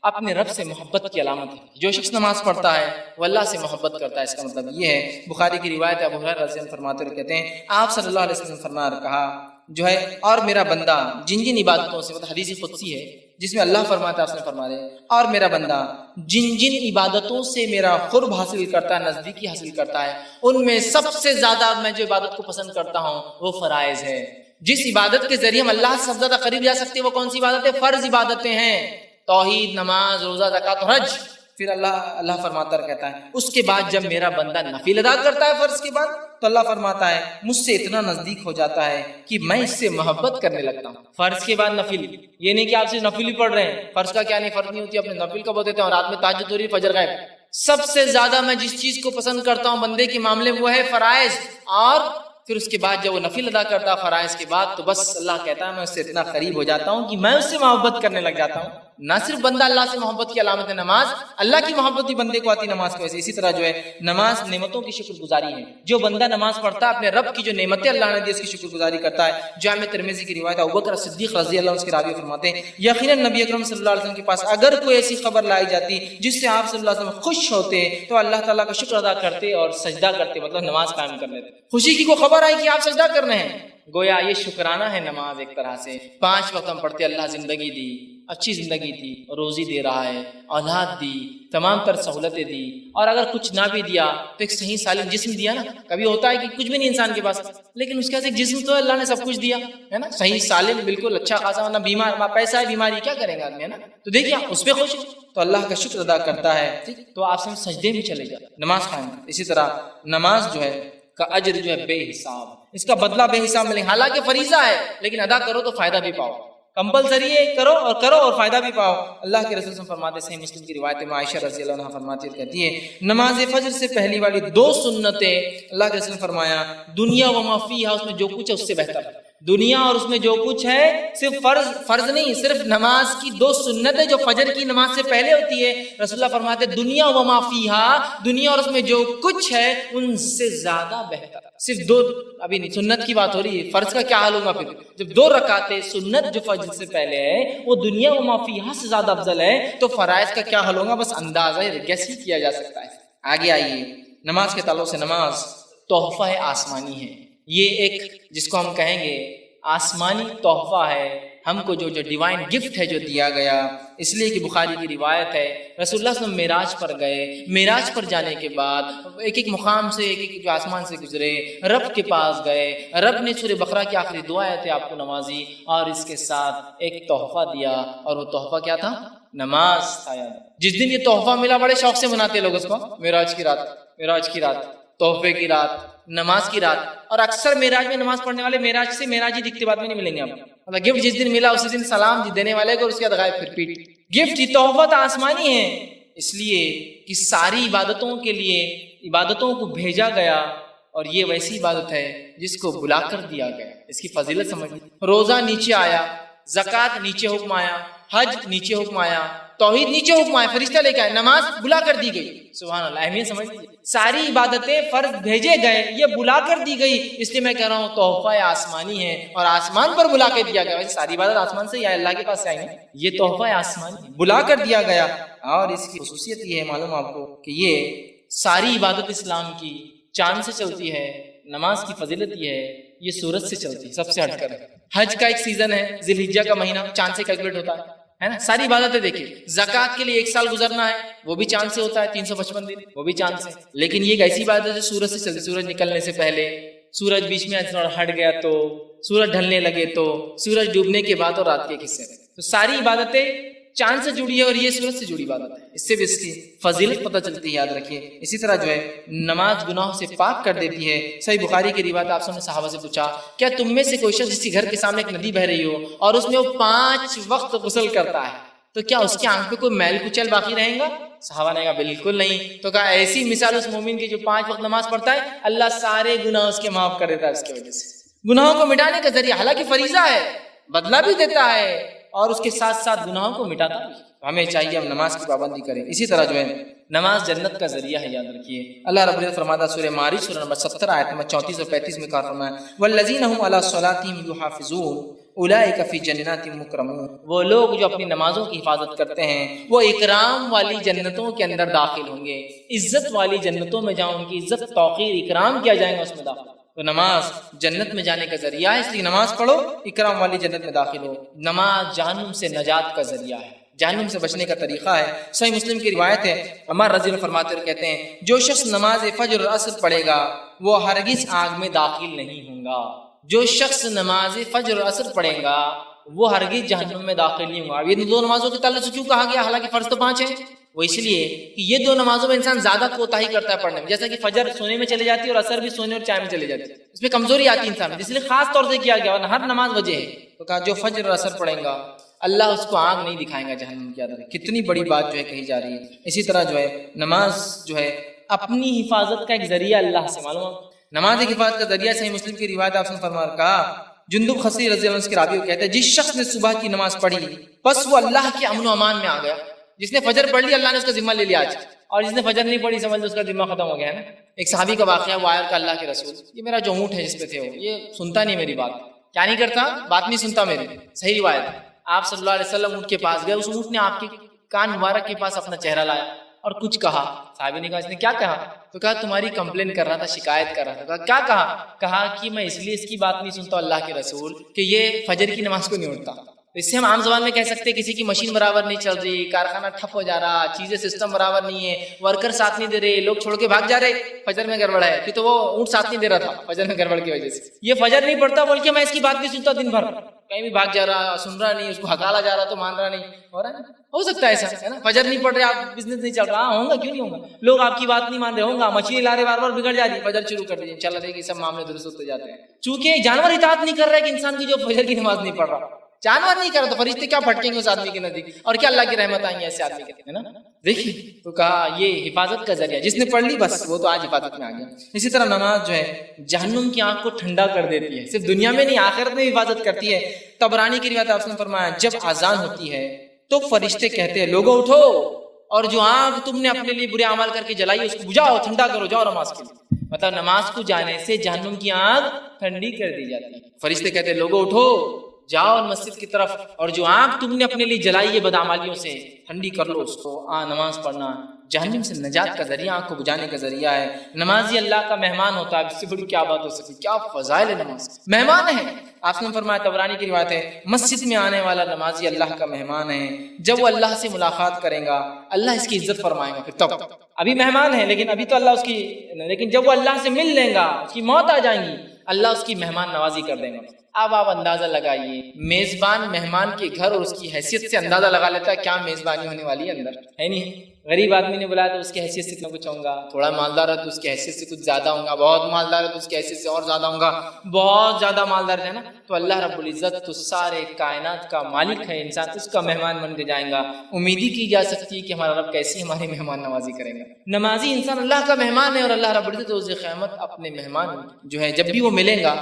اپنے رب سے محبت کی علامت ہے. جو شخص نماز پڑھتا ہے وہ اللہ سے محبت کرتا ہے. اس کا مطلب یہ ہے، بخاری کی روایت ہے، ابو ہریرہ رضی اللہ عنہ فرماتے ہیں، کہتے ہیں آپ صلی اللہ علیہ وسلم نے فرمایا اور کہا جو ہے اور میرا بندہ جن جن عبادتوں سے، مطلب حدیث قدسی ہے جس میں اللہ فرماتا ہے، آپ نے فرمایا اور میرا بندہ جن جن عبادتوں سے میرا قرب حاصل کرتا ہے، نزدیکی حاصل کرتا ہے، ان میں سب سے زیادہ میں جو عبادت کو پسند کرتا ہوں وہ فرائض ہے. جس عبادت کے ذریعے ہم اللہ سے سب سے زیادہ قریب جا سکتے ہیں وہ کون سی عبادت ہے؟ فرض عبادتیں ہیں، توحید، نماز، روزہ، زکوٰۃ، حج. پھر اللہ فرماتا ہے، کہتا ہے اس کے بعد جب میرا بندہ نفل ادا کرتا ہے فرض کے بعد، تو اللہ فرماتا ہے مجھ سے اتنا نزدیک ہو جاتا ہے کہ میں اس سے محبت کرنے لگتا ہوں. فرض کے بعد نفل، یہ نہیں کہ آپ سے نفل ہی پڑھ رہے ہیں، فرض کا کیا نہیں فرض نہیں ہوتی، اپنے نفل کا بولتے ہیں، اور رات میں تہجد ہو رہی، فجر غائب. سب سے زیادہ میں جس چیز کو پسند کرتا ہوں بندے کے معاملے میں وہ ہے فرائض. اور پھر اس کے بعد جب وہ نفل ادا کرتا ہے فرائض کے بعد، تو بس اللہ کہتا ہے میں اس سے اتنا قریب ہو جاتا ہوں کہ میں اس سے محبت کرنے لگ جاتا ہوں. نہ صرف بندہ اللہ سے محبت کی علامت ہے نماز، اللہ کی محبت بھی بندے کو آتی نماز کی وجہ سے۔ اسی طرح جو ہے نماز نعمتوں کی شکر گزاری ہے، جو بندہ نماز پڑھتا ہے اپنے رب کی جو نعمتیں اللہ نے دی اس کی شکر گزاری کرتا ہے۔ جامع ترمذی کی روایت ابوبکر صدیق رضی اللہ عنہ اس کے راوی فرماتے ہیں یقیناً نبی اکرم صلی اللہ علیہ وسلم کے پاس اگر کوئی ایسی خبر لائی جاتی جس سے آپ صلی اللہ علیہ وسلم خوش ہوتے تو اللہ تعالیٰ کا شکر ادا کرتے اور سجدہ کرتے، مطلب نماز قائم کر لیتے۔ خوشی کی کوئی خبر آئی کہ آپ سجدہ کر رہے ہیں، گویا یہ شکرانہ ہے نماز ایک طرح سے۔ 5 وقت ہم پڑھتے، اللہ زندگی دی، اچھی زندگی تھی، روزی دے رہا ہے، اولاد دی، تمام تر سہولتیں دی، اور اگر کچھ نہ بھی دیا تو ایک صحیح سالم جسم دیا نا۔ کبھی ہوتا ہے کہ کچھ بھی نہیں انسان کے پاس لیکن اس کے پاس ایک جسم تو اللہ نے سب کچھ دیا ہے نا، صحیح سالم بالکل اچھا خاصا، ورنہ بیمار پیسہ ہے بیماری کیا کرے گا آدمی ہے نا، تو دیکھیے اس پہ خوش تو اللہ کا شکر ادا کرتا ہے، ٹھیک، تو آپ سے سجدے میں چلے جائے، نماز قائم۔ اسی طرح نماز جو ہے کا اجر جو ہے بے حساب، اس کا بدلہ بے حساب ملے، حالانکہ فریضہ ہے لیکن ادا کرو تو فائدہ بھی پاؤ، کمپلسری ہے، کرو اور فائدہ بھی پاؤ۔ اللہ کے رسول فرماتے، صحیح مسلم کی روایت میں عائشہ رضی اللہ عنہا فرماتی ہے، کہتی ہے نماز فجر سے پہلی والی 2 سنتیں اللہ کے رسول نے فرمایا دنیا و ما فیہا، اس میں جو کچھ ہے اس سے بہتر ہے، دنیا اور اس میں جو کچھ ہے، صرف فرض نہیں، صرف نماز کی 2 سنتیں جو فجر کی نماز سے پہلے ہوتی ہے، رسول اللہ فرماتے دنیا و ما فیہا، دنیا اور اس میں جو کچھ ہے ان سے زیادہ بہتر۔ صرف 2، ابھی نہیں، سنت کی بات ہو رہی ہے، فرض کا کیا حال ہوگا پھر جب 2 رکعتیں سنت جو فجر سے پہلے ہے وہ دنیا و ما فیہا سے زیادہ افضل ہے، تو فرائض کا کیا حال ہوگا بس اندازہ گیس ہی کیا جا سکتا ہے۔ آگے آئیے، نماز کے تعلق سے نماز تحفہ آسمانی ہے، یہ ایک جس کو ہم کہیں گے آسمانی تحفہ ہے ہم کو، جو ڈیوائن گفٹ ہے جو دیا گیا، اس لیے کہ بخاری کی روایت ہے رسول اللہ صلی اللہ علیہ وسلم معراج پر گئے، معراج پر جانے کے بعد ایک مقام سے ایک جو آسمان سے گزرے، رب کے پاس گئے، رب نے سورہ بقرہ کی آخری دعا تھے آپ کو نوازی، اور اس کے ساتھ ایک تحفہ دیا، اور وہ تحفہ کیا تھا؟ نماز تھا۔ جس دن یہ تحفہ ملا بڑے شوق سے مناتے لوگ اس کو، معراج کی رات، تحفے کی رات، نماز کی رات، اور اکثر معراج میں نماز پڑھنے والے معراج سے معراجی دکھتے بعد میں نہیں ملیں گے آپ، مطلب گفٹ جس دن ملا اسی دن سلام دینے والے کو، اور اس کے بعد غائب، پھر پیٹ۔ گفٹ یہ تحفہ تو آسمانی ہے، اس لیے کہ ساری عبادتوں کے لیے عبادتوں کو بھیجا گیا، اور یہ ویسی عبادت ہے جس کو بلا کر دیا گیا، اس کی فضیلت سمجھ۔ روزہ نیچے آیا، زکوٰۃ نیچے حکم آیا، حج نیچے حکم آیا، توحید نیچے حکم آیا، فرشتہ لے کے آئے، نماز بلا کر دی گئی، سبحان اللہ، اہمیت سمجھ لیجیے۔ ساری عبادتیں فرض بھیجے گئے، یہ بلا کر دی گئی، اس لیے میں کہہ رہا ہوں تحفہ آسمانی ہے، اور آسمان پر بلا کے دیا گیا، ویسے ساری عبادت آسمان سے یا اللہ کے پاس سے آئی ہے، یہ تحفہ آسمانی بلا کر دیا گیا۔ اور اس کی خصوصیت یہ ہے، معلوم آپ کو، کہ یہ ساری عبادت اسلام کی چاند سے چلتی ہے، نماز کی فضیلت یہ ہے یہ سورج سے چلتی ہے، سب سے ہٹ کر۔ حج کا ایک سیزن ہے، ذی الحجہ کا مہینہ، چاند سے کیلکولیٹ ہوتا ہے نا، ساری عبادتیں دیکھیں۔ زکوٰۃ کے لیے 1 سال گزرنا ہے، وہ بھی چاند سے ہوتا ہے، 355 دن، وہ بھی چاند سے۔ لیکن یہ ایک ایسی عبادت ہے جو سورج سے چلتی، سورج نکلنے سے پہلے، سورج بیچ میں ہٹ گیا تو، سورج ڈھلنے لگے تو، سورج ڈوبنے کے بعد، اور رات کے حصے میں، تو ساری عبادتیں چاند سے جڑی ہے، اور یہ سورج سے جڑی عبادت ہے، اس سے بھی اس کی فضیلت پتہ چلتی ہے، یاد رکھیے۔ اسی طرح جو ہے نماز گناہوں سے پاک کر دیتی ہے۔ صحیح بخاری کی روایت، آپ نے صحابہ سے پوچھا کیا تم میں سے کوئی شخص جس کے گھر کے سامنے ایک ندی بہ رہی ہو اور اس میں وہ 5 وقت غسل کرتا ہے تو کیا اس کی آنکھ پہ کوئی میل کچیل باقی رہیں گا؟ صحابہ نے کہا بالکل نہیں۔ تو کہا ایسی مثال اس مومن کی جو 5 وقت نماز پڑھتا ہے، اللہ سارے گناہ اس کے معاف کر دیتا ہے، اس کی وجہ سے گناہوں کو مٹانے کا ذریعہ، حالانکہ فریضہ ہے، بدلہ بھی دیتا ہے، اور اس کے ساتھ ساتھ گناہوں کو مٹاتا ہے۔ ہمیں چاہیے ہم نماز کی پابندی کریں۔ اسی طرح جو ہے نماز جنت کا ذریعہ ہے، یاد رکھیے۔ اللہ رب العزت فرماتا ہے سورہ معارج سورہ نمبر 17 آیت نمبر 34 اور 35 میں کہا فرمایا والذین هم علی صلاتهم یحافظون اولئک فی جنات مکرمون، وہ لوگ جو اپنی نمازوں کی حفاظت کرتے ہیں وہ اکرام والی جنتوں کے اندر داخل ہوں گے، عزت والی جنتوں میں جہاں ان کی عزت توقیر اکرام کیا جائے گا اس میں داخل۔ تو نماز جنت میں جانے کا ذریعہ ہے، اس لیے نماز پڑھو، اکرام والی جنت میں داخل ہو۔ نماز جہنم سے نجات کا ذریعہ ہے، جہنم سے بچنے کا طریقہ ہے۔ صحیح مسلم کی روایت ہے، عمر رضی اللہ عنہ فرماتے ہوئے کہتے ہیں جو شخص نماز فجر اور عصر پڑھے گا وہ ہرگز آگ میں داخل نہیں ہوگا۔ جو شخص نماز فجر اور عصر پڑھے گا وہ ہرگز جہنم میں داخل نہیں ہوگا۔ اب یہ 2 نمازوں کے تعلق سے کیوں کہا گیا حالانکہ فرض تو 5 ہے؟ وہ اس لیے کہ یہ 2 نمازوں میں انسان زیادہ کوتاہی کرتا ہے پڑھنے میں، جیسا کہ فجر سونے میں چلے جاتی ہے اور عصر بھی سونے اور چائے میں چلے جاتی ہے، اس میں کمزوری آتی ہے انسان میں، اس لیے خاص طور سے کیا گیا، ورنہ ہر نماز وجہ ہے۔ تو کہا جو فجر اور عصر پڑھیں گا اللہ اس کو آگ نہیں دکھائیں گا جہنم کی عادت۔ کتنی بڑی بات جو ہے کہی جا رہی ہے۔ اسی طرح جو ہے نماز جو ہے اپنی حفاظت کا ایک ذریعہ اللہ سے، معلوم نماز ایک حفاظت کا ذریعہ۔ صحیح مسلم کی روایت آپ نے فرمایا کہا جندب خصی رضی اللہ عنہ کے راوی وہ کہتے ہیں جس شخص نے صبح کی نماز پڑھی بس وہ اللہ کے امن و امان میں آ گیا. جس نے فجر پڑھ لی اللہ نے اس کا ذمہ لے لیا آج, اور جس نے فجر نہیں پڑھی سمجھ لو اس کا ذمہ ختم ہو گیا ہے نا. ایک صحابی کا واقعہ, وہ آیا کہ اللہ کے رسول یہ میرا جو اونٹ ہے جس پہ تھے وہ یہ سنتا نہیں میری بات, کیا نہیں کرتا, بات نہیں سنتا میری. صحیح روایت ہے. آپ صلی اللہ علیہ وسلم اونٹ کے پاس گئے, اس اونٹ نے آپ کے کان مبارک کے پاس اپنا چہرہ لایا اور کچھ کہا. صحابی نے کہا اس نے کیا کہا؟ تو کہا تمہاری کمپلین کر رہا تھا, شکایت کر رہا تھا. کہا کیا کہا کہ میں اس لیے اس کی بات نہیں سنتا اللہ کے رسول کہ یہ فجر کی نماز کو نہیں اٹھتا. اس سے ہم عام زبان میں کہہ سکتے ہیں کسی کی مشین برابر نہیں چل رہی, کارخانہ ٹھپ ہو جا رہا, چیزیں سسٹم برابر نہیں ہے, ورکر ساتھ نہیں دے رہے, لوگ چھوڑ کے بھاگ جا رہے, فجر میں گڑبڑ ہے. کہ تو وہ اونٹ ساتھ نہیں دے رہا تھا فجر میں گڑبڑ کی وجہ سے. یہ فجر نہیں پڑتا بول کے میں اس کی بات نہیں سنتا, دن بھر کہیں بھی بھاگ جا رہا, سن رہا نہیں, اس کو ہکالا جا رہا تو مان رہا نہیں. ہو رہا ہے, ہو سکتا ہے ایسا ہے نا. فجر نہیں پڑھ رہے آپ, بزنس نہیں چل رہا, ہوں گا کیوں نہیں ہوگا. لوگ آپ کی بات نہیں مان رہے, ہوں گا. مچھلی لا رہے بار بار بگڑ جا رہی, فجر شروع کر دیجیے, چل رہے کہ سب معاملے درست ہوتے جاتے ہیں. چونکہ جانور اطاعت نہیں کر رہا ہے کہ انسان کی جو فجر کی نماز نہیں پڑھ رہا, جانور نہیں کر رہا تو فرشتے کیا پھٹکیں گے اس آدمی کے نزدیک, اور کیا اللہ کی رحمت آئیں گے ایسے آدمی کے, ہے نا. دیکھیے تو کہا یہ حفاظت کا ذریعہ, جس نے پڑھ لی بس وہ تو آج حفاظت میں آ گیا. اسی طرح نماز جو ہے جہنم کی آنکھ کو ٹھنڈا کر دیتی ہے, صرف دنیا میں نہیں آخرت میں حفاظت کرتی ہے. طبرانی کی روایت آپ نے فرمایا جب اذان ہوتی ہے تو فرشتے کہتے ہیں لوگوں اٹھو, اور جو آنکھ تم نے اپنے لیے برے اعمال کر کے جلائی اس کو بجھاؤ, ٹھنڈا کرو, جاؤ نماز کے لیے. مطلب نماز کو جانے سے جہنم کی آنکھ ٹھنڈی کر دی جاتی ہے. فرشتے کہتے ہیں لوگوں اٹھو, جاؤ مسجد کی طرف, اور جو آنکھ تم نے اپنے لیے جلائی ہے بدعمالیوں سے ٹھنڈی کر لو اس کو. نماز پڑھنا جہنم سے نجات کا ذریعہ, آنکھ کو بجھانے کا ذریعہ ہے. نمازی اللہ کا مہمان ہوتا ہے, اس سے بڑی کیا بات ہو سکتی, کیا فضائل ہے نماز, مہمان ہے. آپ نے فرمایا طبرانی کی روایت ہے مسجد میں آنے والا نمازی اللہ کا مہمان ہے. جب وہ اللہ سے ملاقات کرے گا اللہ اس کی عزت فرمائے گا. پھر تب ابھی مہمان ہے لیکن ابھی تو اللہ اس کی, لیکن جب وہ اللہ سے مل لیں گا, اس کی موت آ جائیں گی, اللہ اس کی مہمان نوازی کر دیں گا. اب آپ اندازہ لگائیے, میزبان مہمان کے گھر اور اس کی حیثیت سے اندازہ لگا لیتا ہے کیا میزبانی ہونے والی ہے اندر, ہے نہیں. غریب آدمی نے بلایا تو اس کی حیثیت سے اتنا کچھ ہوں گا, تھوڑا مالدار ہے تو اس کی حیثیت سے کچھ زیادہ ہوں گا, بہت مالدار ہے تو اس کی حیثیت سے اور زیادہ ہوں گا, بہت زیادہ مالدار ہے نا. تو اللہ رب العزت تو سارے کائنات کا مالک ہے, انسان اس کا مہمان بن کے جائیں گا. امید ہی کی جا سکتی ہے کہ ہمارا رب کیسی ہماری مہمان نوازی کریں گا. نمازی انسان اللہ کا مہمان ہے, اور اللہ رب العزت روز قیامت اپنے مہمان جو ہے جب بھی وہ ملیں گا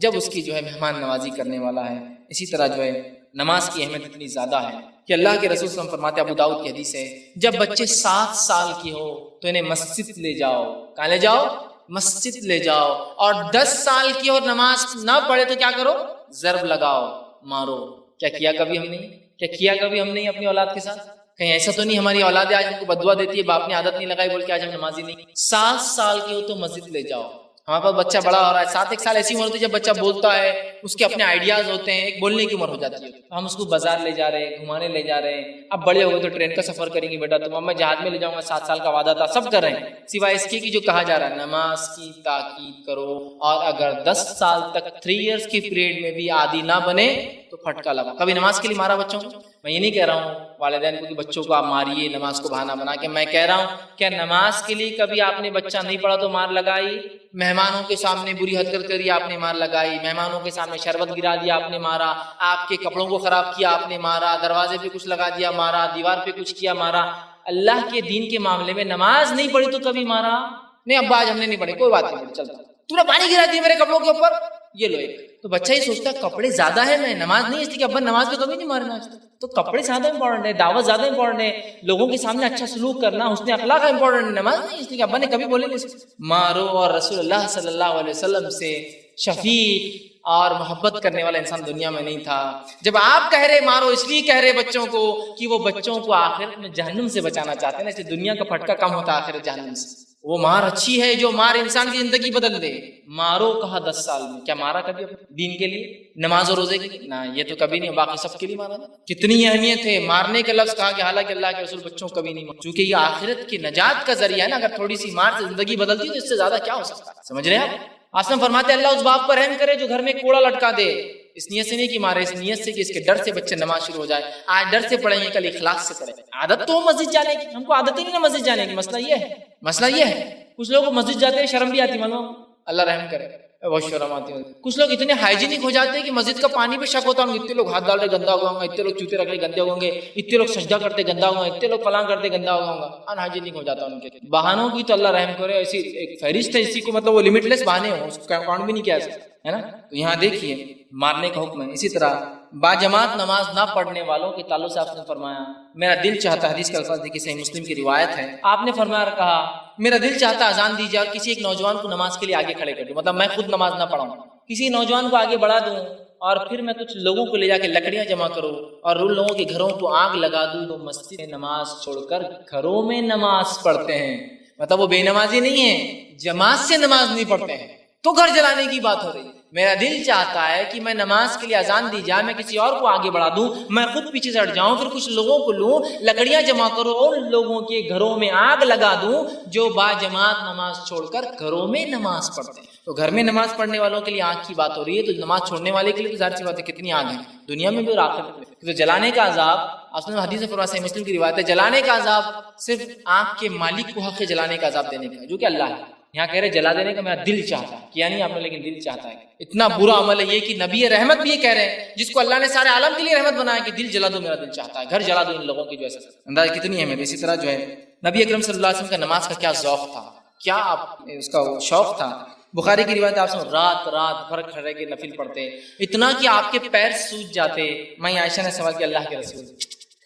جب اس کی جو ہے مہمان نوازی کرنے والا ہے. اسی طرح جو ہے نماز کی اہمیت اتنی زیادہ ہے کہ اللہ کے رسول صلی اللہ علیہ وسلم فرماتے ہیں, ابو داؤد کی حدیث ہے, جب بچے 7 سال کی ہو تو انہیں مسجد لے جاؤ. کہاں لے جاؤ؟ مسجد لے جاؤ. اور 10 سال کی ہو نماز نہ پڑھے تو کیا کرو؟ ضرب لگاؤ, مارو. کیا کیا کبھی ہم نہیں اپنی اولاد کے ساتھ؟ کہیں ایسا تو نہیں ہماری اولاد آج ہم کو بددعا دیتی ہے باپ نے عادت نہیں لگائی بول کے آج ہم نمازی نہیں. 7 سال کی ہو تو مسجد لے جاؤ. ہمارے پاس بچہ بڑا ہو رہا ہے, 7 سال ایسی عمر ہوتی ہے جب بچہ بولتا ہے, اس کے اپنے آئیڈیاز ہوتے ہیں, ایک بولنے کی عمر ہو جاتی ہے. ہم اس کو بازار لے جا رہے ہیں, گھمانے لے جا رہے ہیں. اب بڑے ہو گئے تو ٹرین کا سفر کریں گے, بیٹا تم, میں جہاز میں لے جاؤں گا, 7 سال کا وعدہ تھا, سب کر رہے ہیں, سوائے اس کی جو کہا جا رہا ہے نماز کی تاکید کرو. اور اگر 10 سال تک 3 ایئرس کی پیریڈ میں بھی عادی نہ بنے تو پھٹکا لگا. کبھی نماز کے لیے مارا بچوں کو؟ میں یہ نہیں کہہ رہا ہوں والدین کو کہ بچوں کو آپ ماریے نماز کو بہانہ بنا کے, میں کہہ رہا ہوں کیا نماز کے لیے کبھی آپ نے بچہ نہیں پڑھا تو مار لگائی؟ مہمانوں کے سامنے بری حرکت کری آپ نے مار لگائی, مہمانوں کے سامنے شربت گرا دیا آپ نے مارا, آپ کے کپڑوں کو خراب کیا آپ نے مارا, دروازے پہ کچھ لگا دیا مارا, دیوار پہ کچھ کیا مارا. اللہ کے دین کے معاملے میں نماز نہیں پڑھی تو کبھی مارا نہیں؟ ابا آج ہم نے نہیں پڑھی, کوئی بات نہیں, چلتا, تو نے پانی گرا دیا میرے کپڑوں کے اوپر, یہ لو ایک. تو بچہ یہ سوچتا ہے کپڑے زیادہ ہے, میں نماز نہیں, اس لیے کہ ابا نماز پہ کبھی نہیں مارنا آج تک. تو کپڑے زیادہ امپورٹنٹ ہے, دعوت زیادہ امپورٹنٹ ہے, لوگوں کے سامنے اچھا سلوک کرنا, حسن اخلاق امپورٹنٹ ہے, نماز نہیں, اس لیے کہ ابا نے کبھی بولے نہیں مارو. اور رسول اللہ صلی اللہ علیہ وسلم سے شفیق اور محبت کرنے والا انسان دنیا میں نہیں تھا. جب آپ کہہ رہے مارو اس لیے کہہ رہے بچوں کو کہ وہ بچوں کو آخرت میں جہنم سے بچانا چاہتے ہیں نا, اس لیے دنیا کا پھٹکا کم ہوتا ہے آخرت جہنم سے. وہ مار اچھی ہے جو مار انسان کی زندگی بدل دے. مارو کہا 10 سال میں, کیا مارا کبھی دین کے لیے, نماز اور روزے کے لیے؟ نہ, یہ تو کبھی نہیں, باقی سب کے لیے مارا. کتنی اہمیت ہے مارنے کا لفظ کہا کہ حالانکہ اللہ کے رسول بچوں کو کبھی نہیں مارا, چونکہ یہ آخرت کی نجات کا ذریعہ ہے نا. اگر تھوڑی سی مار سے زندگی بدلتی تو اس سے زیادہ کیا ہو سکتا ہے, سمجھ رہے ہیں آپ. آسم فرماتے اللہ اس باپ پر رحم کرے جو گھر میں کوڑا لٹکا دے, اس نیت سے نہیں کہ مارے, اس نیت سے کہ اس کے ڈر سے بچے نماز شروع ہو جائے. آج ڈر سے پڑھیں گے, کل اخلاص سے پڑھیں گے. عادت تو مسجد جانے کی, ہم کو عادت ہی نہیں نا مسجد جانے کی. مسئلہ یہ ہے کچھ لوگ مسجد جاتے ہیں شرم بھی آتی, مانو اللہ رحم کرے, بہت شرم آتی ہے. کچھ لوگ اتنے ہائیجینک ہو جاتے ہیں کہ مسجد کا پانی پہ شک ہوتا ہے, اتنے لوگ ہاتھ ڈال رہے گندا ہوا ہوں گا, اتنے لوگ چوتے رکھ رہے گندے ہوں گے, اتنے لوگ سجدہ کرتے گندا ہوں گا, اتنے لوگ فلاں کرتے گندا ہوں گا. ان ہائیجینک ہو جاتا ہے ان کے بہانوں کی. تو اللہ رحم کرے, ایسی ایک فہرست ہے اسی کو, مطلب وہ لمٹ لیس بہانے ہوں, اس کو کاؤنٹ بھی نہیں کیا ہے نا. تو یہاں دیکھیے مارنے کا حکم ہے۔ اسی طرح باجماعت نماز نہ پڑھنے والوں کے تعلق سے آپ نے فرمایا میرا دل چاہتا، حدیث کا الفاظ دیکھیے، صحیح مسلم کی روایت ہے، آپ نے فرمایا اور کہا میرا دل چاہتا اذان دی جائے اور کسی ایک نوجوان کو نماز کے لیے آگے کھڑے کر دوں، مطلب میں خود نماز نہ پڑھاؤں، کسی نوجوان کو آگے بڑھا دوں اور پھر میں کچھ لوگوں کو لے جا کے لکڑیاں جمع کروں اور ان لوگوں کے گھروں کو آگ لگا دوں تو مسجد میں نماز چھوڑ کر گھروں میں نماز پڑھتے ہیں، مطلب وہ بے نمازی نہیں ہیں، جماعت سے نماز نہیں پڑھتے ہیں، تو گھر جلانے کی بات ہو رہی ہے۔ میرا دل چاہتا ہے کہ میں نماز کے لیے اذان دی جائے، میں کسی اور کو آگے بڑھا دوں، میں خود پیچھے سے ہٹ جاؤں، پھر کچھ لوگوں کو لوں، لکڑیاں جمع کروں اور ان لوگوں کے گھروں میں آگ لگا دوں جو با جماعت نماز چھوڑ کر گھروں میں نماز پڑھتے ہیں۔ تو گھر میں نماز پڑھنے والوں کے لیے آگ کی بات ہو رہی ہے، تو نماز چھوڑنے والے کے لیے تو ظاہر سی بات ہے کتنی آگ ہے دنیا میں بھی اور آخرت میں۔ تو جلانے کا عذاب اصل میں حدیث فرمایا، صحیح مسلم کی روایت ہے، جلانے کا عذاب صرف آنکھ کے مالک کو حق جلانے کا عذاب دینے کا ہے جو کہ اللہ ہے۔ یہاں کہہ رہے جلا دینے کا میرا دل چاہتا ہے، کیا نہیں آپ نے، لیکن دل چاہتا ہے۔ اتنا برا عمل ہے یہ کہ نبی رحمت بھی یہ کہہ رہے ہیں جس کو اللہ نے سارے عالم کے لیے رحمت بنایا کہ دل جلا دو، میرا دل چاہتا ہے، گھر جلا دو ان لوگوں کی، جو ایسا انداز کتنی اہمیت۔ اسی طرح جو ہے نبی اکرم صلی اللہ علیہ وسلم کا نماز کا کیا ذوق تھا، کیا آپ اس کا شوق تھا۔ بخاری کی روایت آپ سے رات رات بھر کھڑے کے نفل پڑھتے، اتنا کہ آپ کے پیر سوج جاتے۔ میں عائشہ نے سوال کیا اللہ کے رسول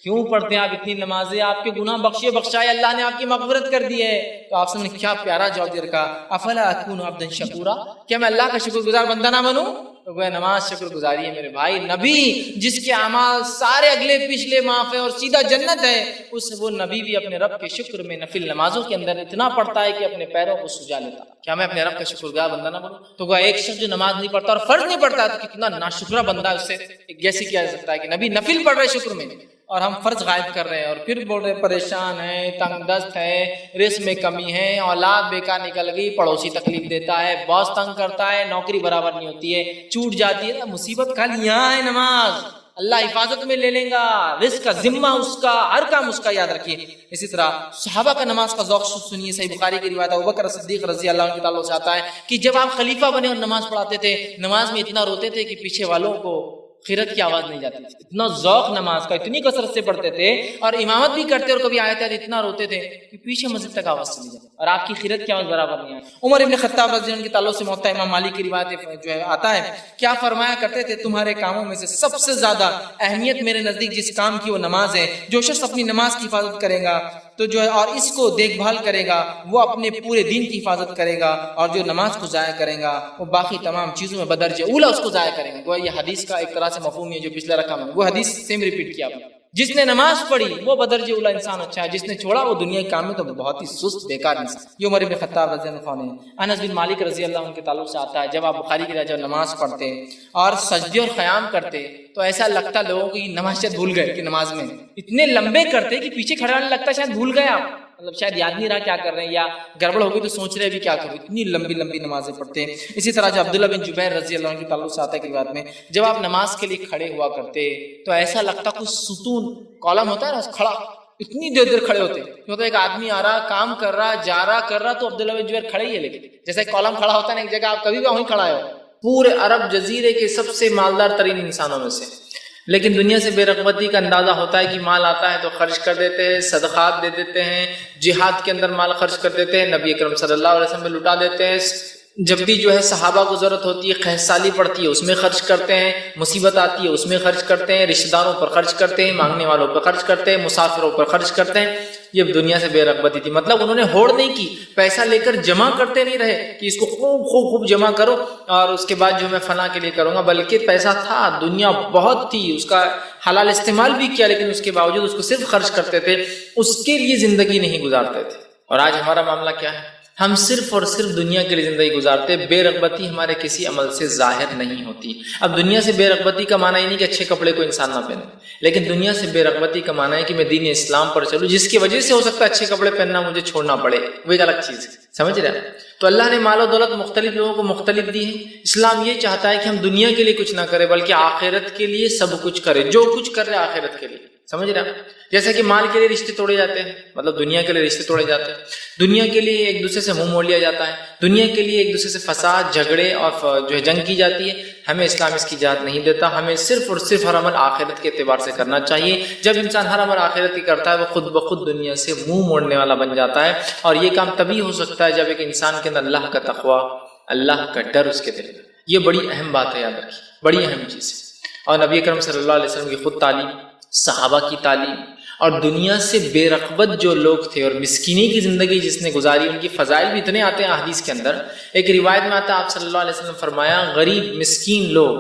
کیوں پڑھتے ہیں آپ اتنی نمازیں، آپ کے گناہ بخشائے، اللہ نے آپ کی مغفرت کر دی ہے۔ تو آپ نے کیا پیارا جواب دے رکھا، افلا اکون عبدا شکورا، کیا میں اللہ کا شکر گزار بندہ نہ بنوں؟ تو وہ نماز شکر گزاری ہے میرے بھائی۔ نبی جس کے اعمال سارے اگلے پچھلے معاف ہے اور سیدھا جنت ہے، وہ نبی بھی اپنے رب کے شکر میں نفل نمازوں کے اندر اتنا پڑھتا ہے کہ اپنے پیروں کو سجا لیتا۔ کیا میں اپنے رب کا شکر گزار بندہ نہ بنوں؟ تو وہ ایک شخص جو نماز نہیں پڑھتا اور فرض نہیں پڑھتا تو کتنا ناشکرا بندہ ہے، اس سے کیسے کیا جا سکتا ہے کہ نبی نفل پڑھ رہے شکر میں اور ہم فرض غائب کر رہے ہیں، اور پھر بول رہے پریشان ہیں، تنگ دست ہے، رزق میں کمی ہے، اولاد بیکار نکل گئی، پڑوسی تکلیف دیتا ہے، باس تنگ کرتا ہے، نوکری برابر نہیں ہوتی ہے، چھوٹ جاتی ہے، مصیبت خالی یہاں ہے نماز، اللہ حفاظت میں لے لیں گا، رزق کا ذمہ اس کا، ہر کام اس کا، یاد رکھیے۔ اسی طرح صحابہ کا نماز کا ذوق سنیے، صحیح بخاری کی روایت ابوبکر صدیق رضی اللہ عنہ کے تعلق سے آتا ہے کہ جب آپ خلیفہ بنے اور نماز پڑھاتے تھے، نماز میں اتنا روتے تھے کہ پیچھے والوں کو خیرت کی آواز نہیں جاتی تھی، اتنا ذوق نماز کا، اتنی کثرت سے پڑھتے تھے اور امامت بھی کرتے اور کبھی آیت اتنا روتے تھے کہ پیچھے مسجد تک آواز چلی جاتی اور آپ کی خیرت کی آواز برابر نہیں آئی۔ عمر ابن خطاب رضی اللہ عنہ کے تعلق سے موطا امام مالک کی روایت جو ہے آتا ہے، کیا فرمایا کرتے تھے، تمہارے کاموں میں سے سب سے زیادہ اہمیت میرے نزدیک جس کام کی وہ نماز ہے، جو شخص اپنی نماز کی حفاظت کرے گا تو جو ہے اور اس کو دیکھ بھال کرے گا وہ اپنے پورے دین کی حفاظت کرے گا، اور جو نماز کو ضائع کرے گا وہ باقی تمام چیزوں میں بدرجہ اولا اس کو ضائع کرے گا۔ یہ حدیث کا ایک طرح سے مفہوم ہے جو پچھلا رقم ہے، وہ حدیث سیم ریپیٹ کیا، جس نے نماز پڑھی وہ بدرجہ اولا انسان اچھا ہے، جس نے چھوڑا وہ دنیا کے کام میں تو بہت ہی سست بیکار انسان۔ یہ عمر بن خطاب رضی اللہ عنہ نے انس بن مالک رضی اللہ عنہ کے تعلق سے آتا ہے، جب آپ بخاری کی جب نماز پڑھتے اور سجدے اور قیام کرتے تو ایسا لگتا لوگوں کی نماز شاید بھول گئے کہ نماز میں اتنے لمبے کرتے کہ پیچھے کھڑا ہونے لگتا شاید بھول گئے آپ، مطلب شاید یاد نہیں رہا کیا کر رہے ہیں یا گڑبڑ ہو گئی تو سوچ رہے بھی کیا کروں، اتنی لمبی لمبی نمازیں پڑھتے ہیں۔ اسی طرح جو عبداللہ بن جبیر رضی اللہ عنہ کے تعلق سے آتا ہے کہ بات میں جب آپ نماز کے لیے کھڑے ہوا کرتے تو ایسا لگتا کچھ ستون کالم ہوتا ہے نا کھڑا، اتنی دیر دیر کھڑے ہوتے، مطلب ایک آدمی آ رہا کام کر رہا جا رہا کر رہا تو عبداللہ بن جبیر کھڑے ہی ہے، لیکن جیسے کالم کھڑا ہوتا ہے نا ایک جگہ، آپ کبھی بھی وہیں کھڑا ہے، پورے عرب جزیرے کے سب سے مالدار ترین انسانوں میں سے، لیکن دنیا سے بے رغبتی کا اندازہ ہوتا ہے کہ مال آتا ہے تو خرچ کر دیتے ہیں، صدقات دے دیتے ہیں، جہاد کے اندر مال خرچ کر دیتے ہیں، نبی اکرم صلی اللہ علیہ وسلم میں لٹا دیتے ہیں، جب بھی جو ہے صحابہ کو ضرورت ہوتی ہے، قحط سالی پڑتی ہے اس میں خرچ کرتے ہیں، مصیبت آتی ہے اس میں خرچ کرتے ہیں، رشتہ داروں پر خرچ کرتے ہیں، مانگنے والوں پر خرچ کرتے ہیں، مسافروں پر خرچ کرتے ہیں۔ یہ دنیا سے بے رغبتی تھی، مطلب انہوں نے ہوڑ نہیں کی، پیسہ لے کر جمع کرتے نہیں رہے کہ اس کو خوب خوب خوب جمع کرو اور اس کے بعد جو میں فلاں کے لیے کروں گا، بلکہ پیسہ تھا، دنیا بہت تھی، اس کا حلال استعمال بھی کیا، لیکن اس کے باوجود اس کو صرف خرچ کرتے تھے، اس کے لیے زندگی نہیں گزارتے تھے۔ اور آج ہمارا معاملہ کیا ہے، ہم صرف اور صرف دنیا کے لیے زندگی گزارتے، بے رغبتی ہمارے کسی عمل سے ظاہر نہیں ہوتی۔ اب دنیا سے بے رغبتی کا معنی یہ نہیں کہ اچھے کپڑے کو انسان نہ پہنے، لیکن دنیا سے بے رغبتی کا معنی ہے کہ میں دین اسلام پر چلوں، جس کی وجہ سے ہو سکتا ہے اچھے کپڑے پہننا مجھے چھوڑنا پڑے، وہ ایک الگ چیز ہے، سمجھ رہے ہیں؟ تو اللہ نے مال و دولت مختلف لوگوں کو مختلف دی ہے۔ اسلام یہ چاہتا ہے کہ ہم دنیا کے لیے کچھ نہ کریں بلکہ آخرت کے لیے سب کچھ کریں، جو کچھ کر رہے آخرت کے لیے، سمجھ رہے ہیں؟ جیسے کہ مال کے لیے رشتے توڑے جاتے ہیں، مطلب دنیا کے لیے رشتے توڑے جاتے ہیں، دنیا کے لیے ایک دوسرے سے منہ موڑ لیا جاتا ہے، دنیا کے لیے ایک دوسرے سے فساد، جھگڑے اور جو ہے جنگ کی جاتی ہے۔ ہمیں اسلام اس کی اجازت نہیں دیتا، ہمیں صرف اور صرف ہر عمل آخرت کے اعتبار سے کرنا چاہیے۔ جب انسان ہر عمل آخرت کی کرتا ہے وہ خود بخود دنیا سے منہ موڑنے والا بن جاتا ہے، اور یہ کام تبھی ہو سکتا ہے جب ایک انسان کے اندر اللہ کا تقوی، اللہ کا ڈر اس کے دل میں، یہ بڑی اہم بات ہے، یاد رکھیے، بڑی اہم چیز ہے۔ اور نبی اکرم صلی اللہ علیہ وسلم کی خود تعلیم، صحابہ کی تعلیم، اور دنیا سے بے رغبت جو لوگ تھے اور مسکینی کی زندگی جس نے گزاری، ان کی فضائل بھی اتنے آتے ہیں حدیث کے اندر۔ ایک روایت میں آتا ہے، آپ صلی اللہ علیہ وسلم فرمایا غریب مسکین لوگ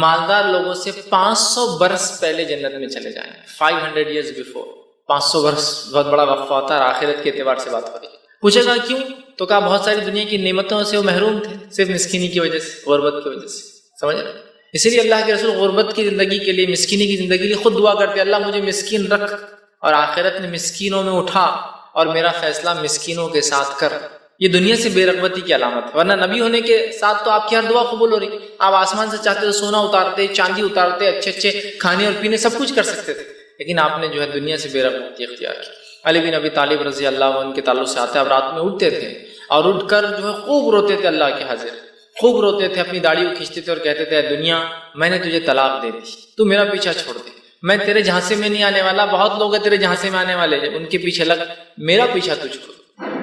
مالدار لوگوں سے 500 برس پہلے جنت میں چلے جائیں، 500 ایئرز بیفور۔ 500 برس بہت بڑا وقفہ ہوتا ہے، اور آخرت کے اعتبار سے بات ہو رہی ہے۔ پوچھے گا کیوں؟ تو کہا بہت ساری دنیا کی نعمتوں سے وہ محروم تھے، صرف مسکینی کی وجہ سے، غربت کی وجہ سے، سمجھ رہے؟ اسی لیے اللہ کے رسول غربت کی زندگی کے لیے، مسکینی کی زندگی کے لیے خود دعا کرتے، اللہ مجھے مسکین رکھ اور آخرت میں مسکینوں میں اٹھا، اور میرا فیصلہ مسکینوں کے ساتھ کر۔ یہ دنیا سے بے رغبتی کی علامت ہے، ورنہ نبی ہونے کے ساتھ تو آپ کی ہر دعا قبول ہو رہی۔ آپ آسمان سے چاہتے تو سونا اتارتے، چاندی اتارتے، اچھے اچھے کھانے اور پینے سب کچھ کر سکتے تھے، لیکن آپ نے جو ہے دنیا سے بے رغبتی اختیار کی۔ علی بن ابی طالب رضی اللہ عنہ کے تعلق سے آتا ہے، اب رات میں اٹھتے تھے اور اٹھ کر جو ہے خوب روتے تھے اللہ کے حاضر، خوب روتے تھے، اپنی داڑھی کو کھینچتے تھے اور کہتے تھے، اے دنیا میں نے تجھے طلاق دے دی، تو میرا پیچھا چھوڑ دے، میں تیرے جھانسے میں نہیں آنے والا، بہت لوگ ہیں تیرے جھانسے میں آنے والے، ان کے پیچھے لگ، میرا پیچھا تو چھوڑ۔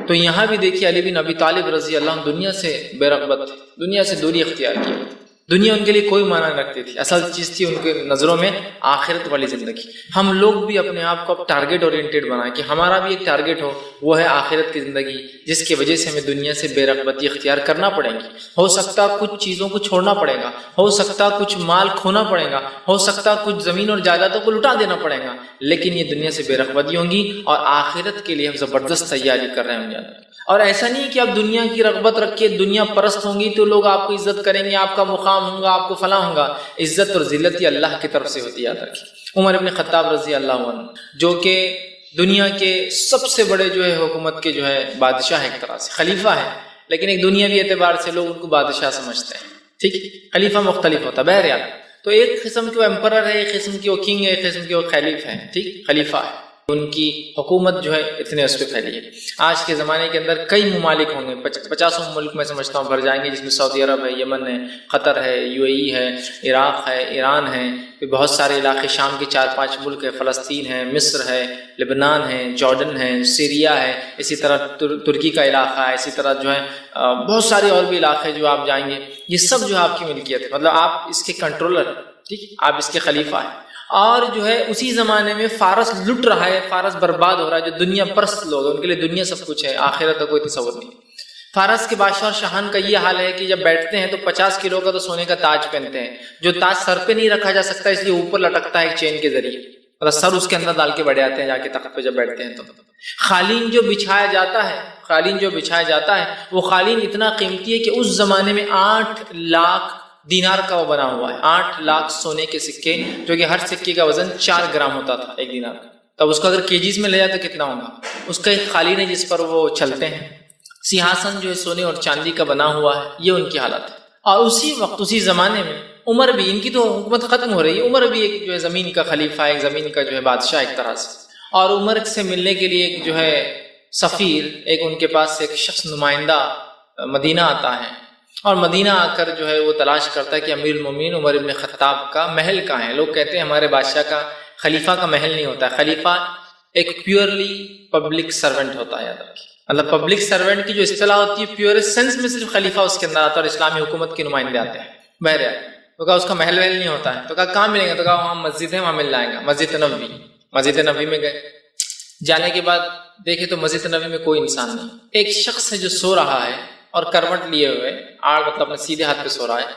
تو یہاں بھی دیکھیے علی بن ابی طالب رضی اللہ عنہ دنیا سے بے رغبت تھے، دنیا سے دوری اختیار کی، دنیا ان کے لیے کوئی معنی نہ رکھتی تھی، اصل چیز تھی ان کے نظروں میں آخرت والی زندگی۔ ہم لوگ بھی اپنے آپ کو اب ٹارگیٹ اورینٹیڈ بنائیں کہ ہمارا بھی ایک ٹارگیٹ ہو، وہ ہے آخرت کی زندگی، جس کی وجہ سے ہمیں دنیا سے بے رغبتی اختیار کرنا پڑے گی۔ ہو سکتا کچھ چیزوں کو چھوڑنا پڑے گا، ہو سکتا کچھ مال کھونا پڑے گا، ہو سکتا کچھ زمین اور جائیدادوں کو لٹا دینا پڑے گا، لیکن یہ دنیا سے بے رغبتی ہوں گی اور آخرت کے لیے ہم زبردست تیاری کر رہے ہوں گے۔ اور ایسا نہیں کہ آپ دنیا کی رغبت رکھ کے دنیا پرست ہوں گی تو لوگ آپ کو عزت کریں گے، آپ کا مقام ہوگا، آپ کو فلاں ہوگا۔ عزت اور ذلت یہ اللہ کی طرف سے ہوتی ہے، یاد رکھیے۔ عمر ابن خطاب رضی اللہ عنہ جو کہ دنیا کے سب سے بڑے جو ہے حکومت کے جو ہے بادشاہ ہے، ایک طرح سے خلیفہ ہے، لیکن ایک دنیاوی اعتبار سے لوگ ان کو بادشاہ سمجھتے ہیں، ٹھیک ہے؟ خلیفہ مختلف ہوتا ہے، بہرحال تو ایک قسم کے وہ امپرر ہے، ایک قسم کے وہ کنگ ہے، ایک قسم کے وہ خلیفہ ہے، ٹھیک، خلیفہ ہے، ان کی حکومت جو ہے اتنے اس پہ پھیلی ہے۔ آج کے زمانے کے اندر کئی ممالک ہوں گے، 50 ملک میں سمجھتا ہوں بھر جائیں گے، جس میں سعودی عرب ہے، یمن ہے، قطر ہے، UAE ہے، عراق ہے، ایران ہے، پھر بہت سارے علاقے شام کے 4-5 ملک ہے، فلسطین ہے، مصر ہے، لبنان ہے، جارڈن ہے، سیریا ہے، اسی طرح ترکی کا علاقہ ہے، اسی طرح جو ہے بہت سارے اور بھی علاقے جو آپ جائیں گے، یہ سب جو ہے آپ کی ملکیت ہے، مطلب آپ اس کے کنٹرولر، ٹھیک، آپ اس کے خلیفہ ہیں۔ اور جو ہے اسی زمانے میں فارس لٹ رہا ہے، فارس برباد ہو رہا ہے، جو دنیا پرست لوگ ہیں ان کے لیے دنیا سب کچھ ہے، آخرت کا کوئی تصور نہیں۔ فارس کے بادشاہ اور شاہان کا یہ حال ہے کہ جب بیٹھتے ہیں تو 50 کلو کا تو سونے کا تاج پہنتے ہیں، جو تاج سر پہ نہیں رکھا جا سکتا اس لیے اوپر لٹکتا ہے ایک چین کے ذریعے، مطلب سر اس کے اندر ڈال کے بیٹھ جاتے ہیں جا کے تخت پہ جب بیٹھتے ہیں۔ تو قالین جو بچھایا جاتا ہے، قالین جو بچھایا جاتا ہے وہ قالین اتنا قیمتی ہے کہ اس زمانے میں 8 لاکھ دینار کا وہ بنا ہوا ہے، 8 لاکھ سونے کے سکے، جو کہ ہر سکے کا وزن 4 گرام ہوتا تھا ایک دینار کا۔ تب اس کو اگر کیجیز میں لے جائے تو کتنا ہوگا؟ اس کا ایک قالین ہے جس پر وہ چلتے ہیں، سیاہسن جو ہے سونے اور چاندی کا بنا ہوا ہے، یہ ان کی حالت ہے۔ اور اسی وقت اسی زمانے میں عمر بھی، ان کی تو حکومت ختم ہو رہی ہے، عمر بھی ایک جو ہے زمین کا خلیفہ ہے، ایک زمین کا جو ہے بادشاہ ایک طرح سے، اور عمر سے ملنے کے لیے ایک جو ہے سفیر، ایک ان کے پاس ایک شخص نمائندہ مدینہ آتا ہے، اور مدینہ آ کر جو ہے وہ تلاش کرتا ہے کہ امیر المومنین عمر ابن خطاب کا محل کہاں ہے۔ لوگ کہتے ہیں ہمارے بادشاہ کا، خلیفہ کا محل نہیں ہوتا ہے، خلیفہ ایک پیورلی پبلک سرونٹ ہوتا ہے، یاد رکھیے، مطلب پبلک سرونٹ کی جو اصطلاح ہوتی ہے پیورسٹ سینس میں صرف خلیفہ اس کے اندر آتا ہے اور اسلامی حکومت کے نمائندے آتے ہیں۔ بہرحال تو کہا اس کا محل وحل نہیں ہوتا ہے، تو کہا کہاں ملیں گے؟ تو کہا وہاں مسجد ہے، وہاں مل جائے گا، مسجد نبوی۔ مسجد نبوی میں گئے، جانے کے بعد دیکھے تو مسجد نبوی میں کوئی انسان نہیں، ایک شخص ہے جو سو رہا ہے اور کروٹ لیے ہوئے، آڑ مطلب اپنے سیدھے ہاتھ پہ سو رہا ہے،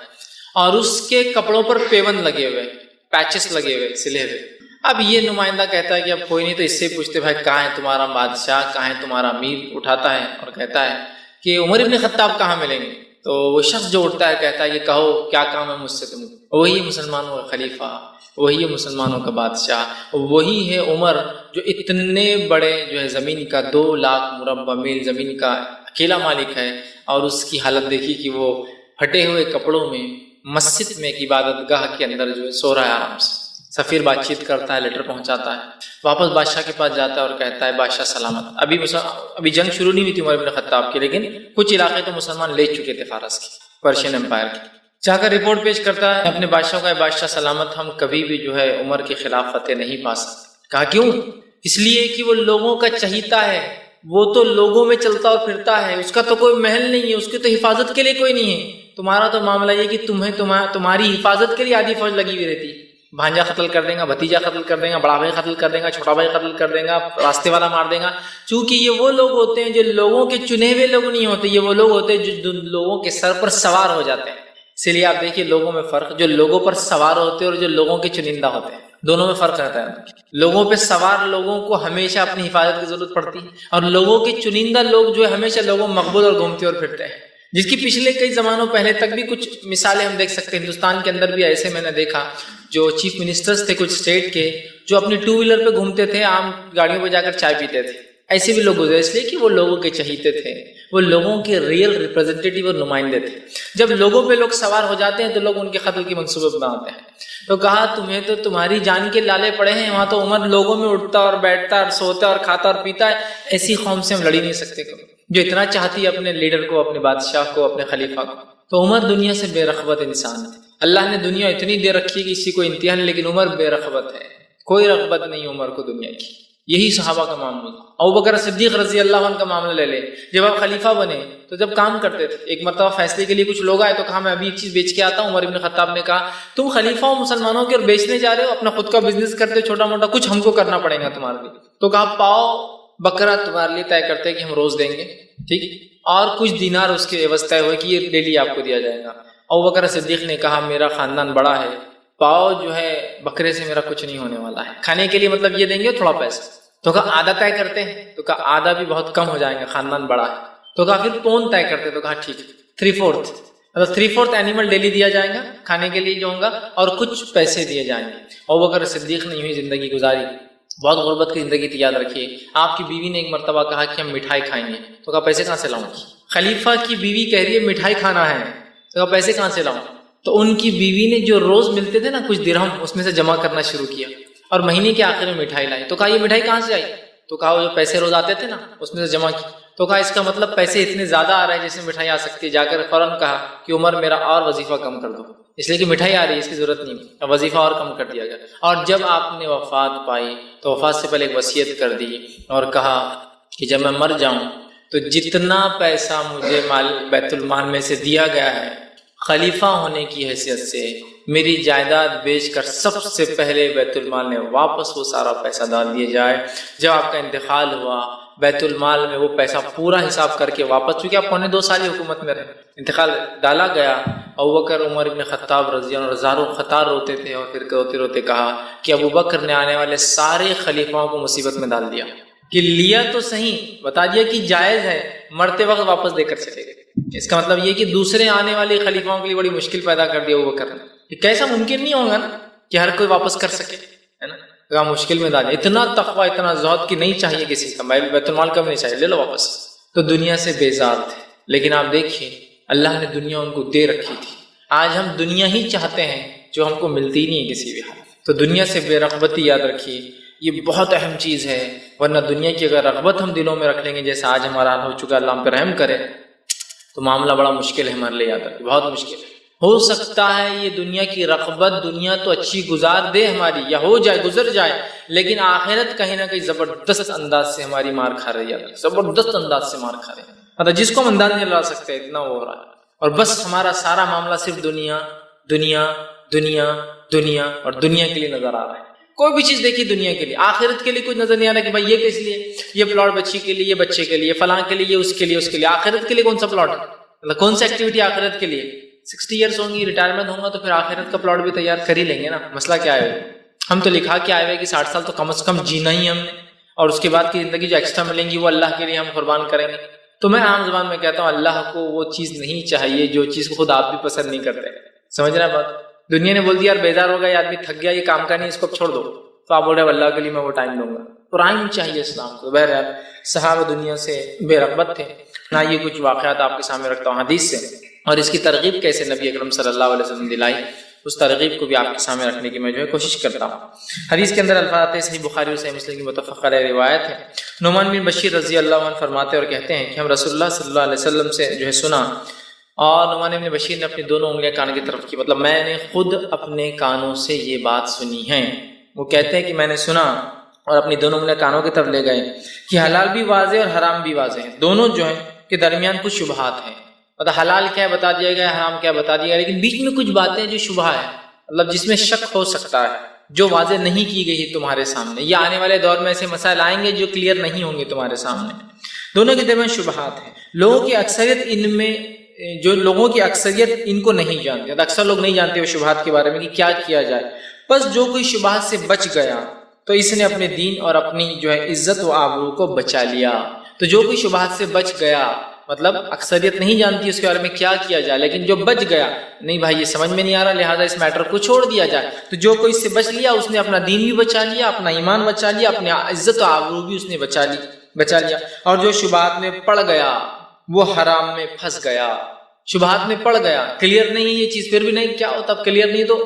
اور اس کے کپڑوں پر پیون لگے ہوئے، پیچز لگے ہوئے، سلے ہوئے۔ اب یہ نمائندہ کہتا ہے کہ اب کوئی نہیں، تو اس سے پوچھتے بھائی کہاں ہے تمہارا بادشاہ، کہاں ہے تمہارا امیر؟ اٹھاتا ہے اور کہتا ہے کہ عمر ابن خطاب کہاں ملیں گے؟ تو وہ شخص جو اٹھتا ہے کہتا ہے کہ کہو کیا کام ہے مجھ سے تم؟ وہی مسلمانوں کا خلیفہ، وہی مسلمانوں کا بادشاہ، وہی ہے عمر جو اتنے بڑے جو ہے زمین کا 2 لاکھ مربع میل زمین کا اکیلا مالک ہے، اور اس کی حالت دیکھی کہ وہ پھٹے ہوئے کپڑوں میں مسجد میں ایک عبادت گاہ کے اندر جو ہے سو رہا ہے آرام سے۔ سفیر بات چیت کرتا ہے، لیٹر پہنچاتا ہے، واپس بادشاہ کے پاس جاتا ہے اور کہتا ہے بادشاہ سلامت۔ ابھی جنگ شروع نہیں ہوئی تھی عمر بن خطاب کی، لیکن کچھ علاقے تو مسلمان لے چکے تھے فارس کے، پرشین امپائر کی۔ جا کر رپورٹ پیش کرتا ہے اپنے بادشاہ کا، بادشاہ سلامت، ہم کبھی بھی جو ہے عمر کے خلاف فتح نہیں پا سکتے۔ کہا کیوں؟ اس لیے کہ وہ لوگوں کا چہیتا ہے، وہ تو لوگوں میں چلتا اور پھرتا ہے، اس کا تو کوئی محل نہیں ہے، اس کی تو حفاظت کے لیے کوئی نہیں ہے، تمہارا تو معاملہ یہ کہ تمہاری حفاظت کے لیے آدھی فوج لگی ہوئی رہتی، بھانجا قتل کر دے گا، بھتیجا قتل کر دے گا، بڑا بھائی قتل کر دے گا، چھوٹا بھائی قتل کر دے گا، راستے والا مار دے گا. چونکہ یہ وہ لوگ ہوتے ہیں جو لوگوں کے چنے ہوئے لوگ نہیں ہوتے، یہ وہ لوگ ہوتے ہیں جو لوگوں کے سر پر سوار ہو جاتے ہیں. اس لیے آپ دیکھیے لوگوں میں فرق، جو لوگوں پر سوار ہوتے ہیں اور جو لوگوں کے چنندہ ہوتے ہیں، دونوں میں فرق رہتا ہے. لوگوں پہ سوار لوگوں کو ہمیشہ اپنی حفاظت کی ضرورت پڑتی ہے، اور لوگوں کے چنندہ لوگ جو ہے ہمیشہ لوگوں مقبول اور گھومتے اور پھرتے ہیں، جس کی پچھلے کئی زمانوں پہلے تک بھی کچھ مثالیں ہم دیکھ سکتے ہیں. ہندوستان کے اندر بھی ایسے میں نے دیکھا جو چیف منسٹرز تھے کچھ اسٹیٹ کے، جو اپنی ٹو ویلر پہ گھومتے تھے، عام گاڑیوں پہ جا کر چائے پیتے تھے. ایسے بھی لوگ گزرے، اس لیے کہ وہ لوگوں کے چہیتے تھے، وہ لوگوں کے ریئل ریپرزینٹیٹیو اور نمائندے تھے. جب لوگوں پہ لوگ سوار ہو جاتے ہیں تو لوگ ان کے قتل کی منصوبے بناتے ہیں. تو کہا تمہیں تو تمہاری جان کے لالے پڑے ہیں، وہاں تو عمر لوگوں میں اٹھتا اور بیٹھتا اور سوتا اور کھاتا اور پیتا ہے. ایسی قوم سے ہم لڑ ہی نہیں سکتے جو اتنا چاہتی ہے اپنے لیڈر کو، اپنے بادشاہ کو، اپنے خلیفہ کو. تو عمر دنیا سے بے رغبت انسان ہے. اللہ نے دنیا اتنی دے رکھی ہے کہ اسی کو امتحان، لیکن عمر بے رغبت ہے، کوئی رغبت نہیں عمر کو دنیا کی. یہی صحابہ کا معاملہ. ابوبکر صدیق رضی اللہ عنہ کا معاملہ لے لے، جب آپ خلیفہ بنے تو جب کام کرتے تھے، ایک مرتبہ فیصلے کے لیے کچھ لوگ آئے تو کہا میں ابھی ایک چیز بیچ کے آتا ہوں. عمر بن خطاب نے کہا تم خلیفہ ہو مسلمانوں کے اور بیچنے جا رہے ہو، اپنا خود کا بزنس کرتے ہو چھوٹا موٹا، کچھ ہم کو کرنا پڑے گا تمہارے لیے. تو کہا پاؤ بکرا تمہارے لیے طے کرتے ہیں کہ ہم روز دیں گے، ٹھیک، اور کچھ دینار اس کے عوض طے ہوئے کہ یہ ڈیلی آپ کو دیا جائے گا. ابوبکر صدیق نے کہا میرا خاندان بڑا ہے، پاؤ جو ہے بکرے سے میرا کچھ نہیں ہونے والا ہے، کھانے کے لیے مطلب یہ دیں گے تھوڑا پیسہ. تو کہا آدھا طے کرتے ہیں، تو کہا آدھا بھی بہت کم ہو جائیں گے، خاندان بڑا ہے. تو کہا پھر پون طے کرتے، تو کہا ٹھیک 3/4، مطلب 3/4 اینیمل ڈیلی دیا جائے گا کھانے کے لیے جو ہوگا، اور کچھ پیسے دیے جائیں گے. ابوبکر صدیق نے یوں ہی زندگی گزاری. بہت غربت کی زندگی تھی، یاد رکھیے. آپ کی بیوی نے ایک مرتبہ کہا کہ ہم مٹھائی کھائیں گے، تو کہا پیسے کہاں سے لاؤں گی؟ خلیفہ کی بیوی کہہ رہی ہے مٹھائی کھانا ہے، تو کہا پیسے کہاں سے لاؤں؟ تو ان کی بیوی نے جو روز ملتے تھے نا کچھ درہم، اس میں سے جمع کرنا شروع کیا اور مہینے کے آخر میں مٹھائی لائی. تو کہا یہ مٹھائی کہاں سے آئی؟ تو کہا وہ جو پیسے روز آتے تھے نا اس میں سے جمع کی. تو کہا اس کا مطلب پیسے اتنے زیادہ آ رہے ہیں جس میں مٹھائی آ سکتی ہے. جا کر فوراً کہا کہ عمر میرا اور وظیفہ کم کر دو، اس لیے کہ مٹھائی آ رہی ہے، اس کی ضرورت نہیں ہے. اب وظیفہ اور کم کر دیا گیا. اور جب آپ نے وفات پائی تو وفات سے پہلے ایک وصیت کر دی اور کہا کہ جب میں مر جاؤں تو جتنا پیسہ مجھے بیت المال میں سے دیا گیا ہے خلیفہ ہونے کی حیثیت سے، میری جائیداد بیچ کر سب سے پہلے بیت المال میں واپس وہ سارا پیسہ ڈال دیا جائے. جب آپ کا انتقال ہوا بیت المال میں وہ پیسہ پورا حساب کر کے واپس، چونکہ آپ 2.25 سال حکومت میں رہے، انتقال ڈالا گیا. ابوبکر عمر ابن خطاب رضی اللہ عنہ ہزاروں خطار روتے تھے اور پھر روتے روتے کہا کہ ابوبکر نے آنے والے سارے خلیفاؤں کو مصیبت میں ڈال دیا. کہ لیا تو صحیح، بتا دیا کہ جائز ہے، مرتے وقت واپس دے کر چلے گئے. اس کا مطلب یہ کہ دوسرے آنے والے خلیفاؤں کے لیے بڑی مشکل پیدا کر دیا ابوبکر نے. یہ کیسا ممکن نہیں ہوگا نا کہ ہر کوئی واپس کر سکے، ہے نا. مشکل میں ڈالے. اتنا تقوی اتنا زہد کی نہیں چاہیے کسی کا، بیت المال کا بھی نہیں چاہیے، لے لو واپس. تو دنیا سے بیزار تھے. لیکن آپ دیکھیے اللہ نے دنیا ان کو دے رکھی تھی. آج ہم دنیا ہی چاہتے ہیں جو ہم کو ملتی نہیں ہے کسی بھی حال. تو دنیا سے بے رغبتی یاد رکھیے، یہ بہت اہم چیز ہے. ورنہ دنیا کی اگر رغبت ہم دلوں میں رکھ لیں گے جیسا آج ہمارا حال ہو چکا، اللہ ہم پہ رحم کرے، تو معاملہ بڑا مشکل ہے ہمارے لیے. یاد رکھیے بہت مشکل ہے. ہو سکتا ہے یہ دنیا کی رغبت دنیا تو اچھی گزار دے ہماری، یا ہو جائے گزر جائے، لیکن آخرت کہیں نہ کہیں زبردست انداز سے ہماری مار کھا رہی ہے، زبردست انداز سے مار کھا رہی ہے. مطلب جس کو ہم انداز نہیں لگا سکتے اتنا وہ ہو رہا ہے. اور بس ہمارا سارا معاملہ صرف دنیا دنیا دنیا دنیا اور دنیا کے لیے نظر آ رہا ہے. کوئی بھی چیز دیکھیے دنیا کے لیے، آخرت کے لیے کچھ نظر نہیں آ رہا کہ بھائی یہ کس لیے، یہ پلاٹ بچی کے لیے، یہ بچے کے لیے، فلاں کے لیے، یہ اس کے لیے، اس کے لیے. آخرت کے لیے کون سا پلاٹ ہے؟ مطلب کون سی ایکٹیویٹی آخرت کے لیے؟ 60 ایئرس ہوں گی، ریٹائرمنٹ ہوگا تو پھر آخرت کا پلاٹ بھی تیار کر ہی لیں گے نا. مسئلہ کیا ہے؟ ہم تو لکھا کے آئے ہوئے کہ 60 سال تو کم از کم جینا ہی ہم نے، اور اس کے بعد کی زندگی جو ایکسٹرا ملیں گی وہ اللہ کے لیے ہم قربان کریں گے. تو میں عام زبان میں کہتا ہوں اللہ کو وہ چیز نہیں چاہیے جو چیز کو خود آپ بھی پسند نہیں کرتے. سمجھ رہے بات؟ دنیا نے بول دیا یار بیزار ہو گیا، یہ آدمی تھک گیا، یہ کام کا نہیں، اس کو چھوڑ دو. تو آپ بول رہے اللہ کے لیے میں وہ ٹائم دوں گا. پرائم چاہیے اسلام کو. بہرحال صحابہ دنیا سے بے رغبت تھے. نہ یہ کچھ واقعات آپ کے سامنے رکھتا ہوں حدیث سے، اور اس کی ترغیب کیسے نبی اکرم صلی اللہ علیہ وسلم دلائی، اس ترغیب کو بھی آپ کے سامنے رکھنے کی میں جو ہے کوشش کرتا ہوں. حدیث کے اندر الفاظ آتے ہیں، صحیح بخاری اور صحیح مسلم کی متفق علیہ روایت ہے. نعمان بن بشیر رضی اللہ عنہ فرماتے اور کہتے ہیں کہ ہم رسول اللہ صلی اللہ علیہ وسلم سے جو ہے سنا، اور نعمان بن بشیر نے اپنی دونوں انگلیاں کان کی طرف کی، مطلب میں نے خود اپنے کانوں سے یہ بات سنی ہے. وہ کہتے ہیں کہ میں نے سنا اور اپنی دونوں انگلیاں کانوں کی طرف لے گئے کہ حلال بھی واضح اور حرام بھی واضح ہے، دونوں جو ہیں کے درمیان کچھ شبہات ہیں. مطلب حلال کیا ہے بتا دیا گیا، حرام کیا بتا دیا گیا، لیکن بیچ میں کچھ باتیں جو شبہ ہے، مطلب جس میں شک ہو سکتا ہے، جو واضح نہیں کی گئی ہے تمہارے سامنے، یا آنے والے دور میں ایسے مسائل آئیں گے جو کلیئر نہیں ہوں گے تمہارے سامنے، دونوں کے درمیان شبہات ہیں۔ لوگوں کی اکثریت ان میں، جو لوگوں کی اکثریت ان کو نہیں جانتے، اکثر لوگ نہیں جانتے وہ شبہات کے بارے میں کہ کیا کیا جائے۔ بس جو کوئی شبہات سے بچ گیا تو اس نے اپنے دین اور اپنی جو ہے عزت و آبرو کو بچا لیا۔ تو جو کوئی شبہات سے بچ گیا، مطلب اکثریت نہیں جانتی اس کے بارے میں کیا کیا جائے، لیکن جو بچ گیا، نہیں بھائی یہ سمجھ میں نہیں آ رہا لہٰذا اس میٹر کو چھوڑ دیا جائے، تو جو کوئی اس سے بچ لیا اس نے اپنا دین بھی بچا لیا، اپنا ایمان بچا لیا، اپنی عزت و آبرو بھی اس نے بچا لیا۔ اور جو شبہات میں پڑ گیا وہ حرام میں پھنس گیا، شبہات میں پڑ گیا، کلیئر نہیں ہے یہ چیز، پھر بھی نہیں کیا ہوتا، اب کلیئر نہیں تو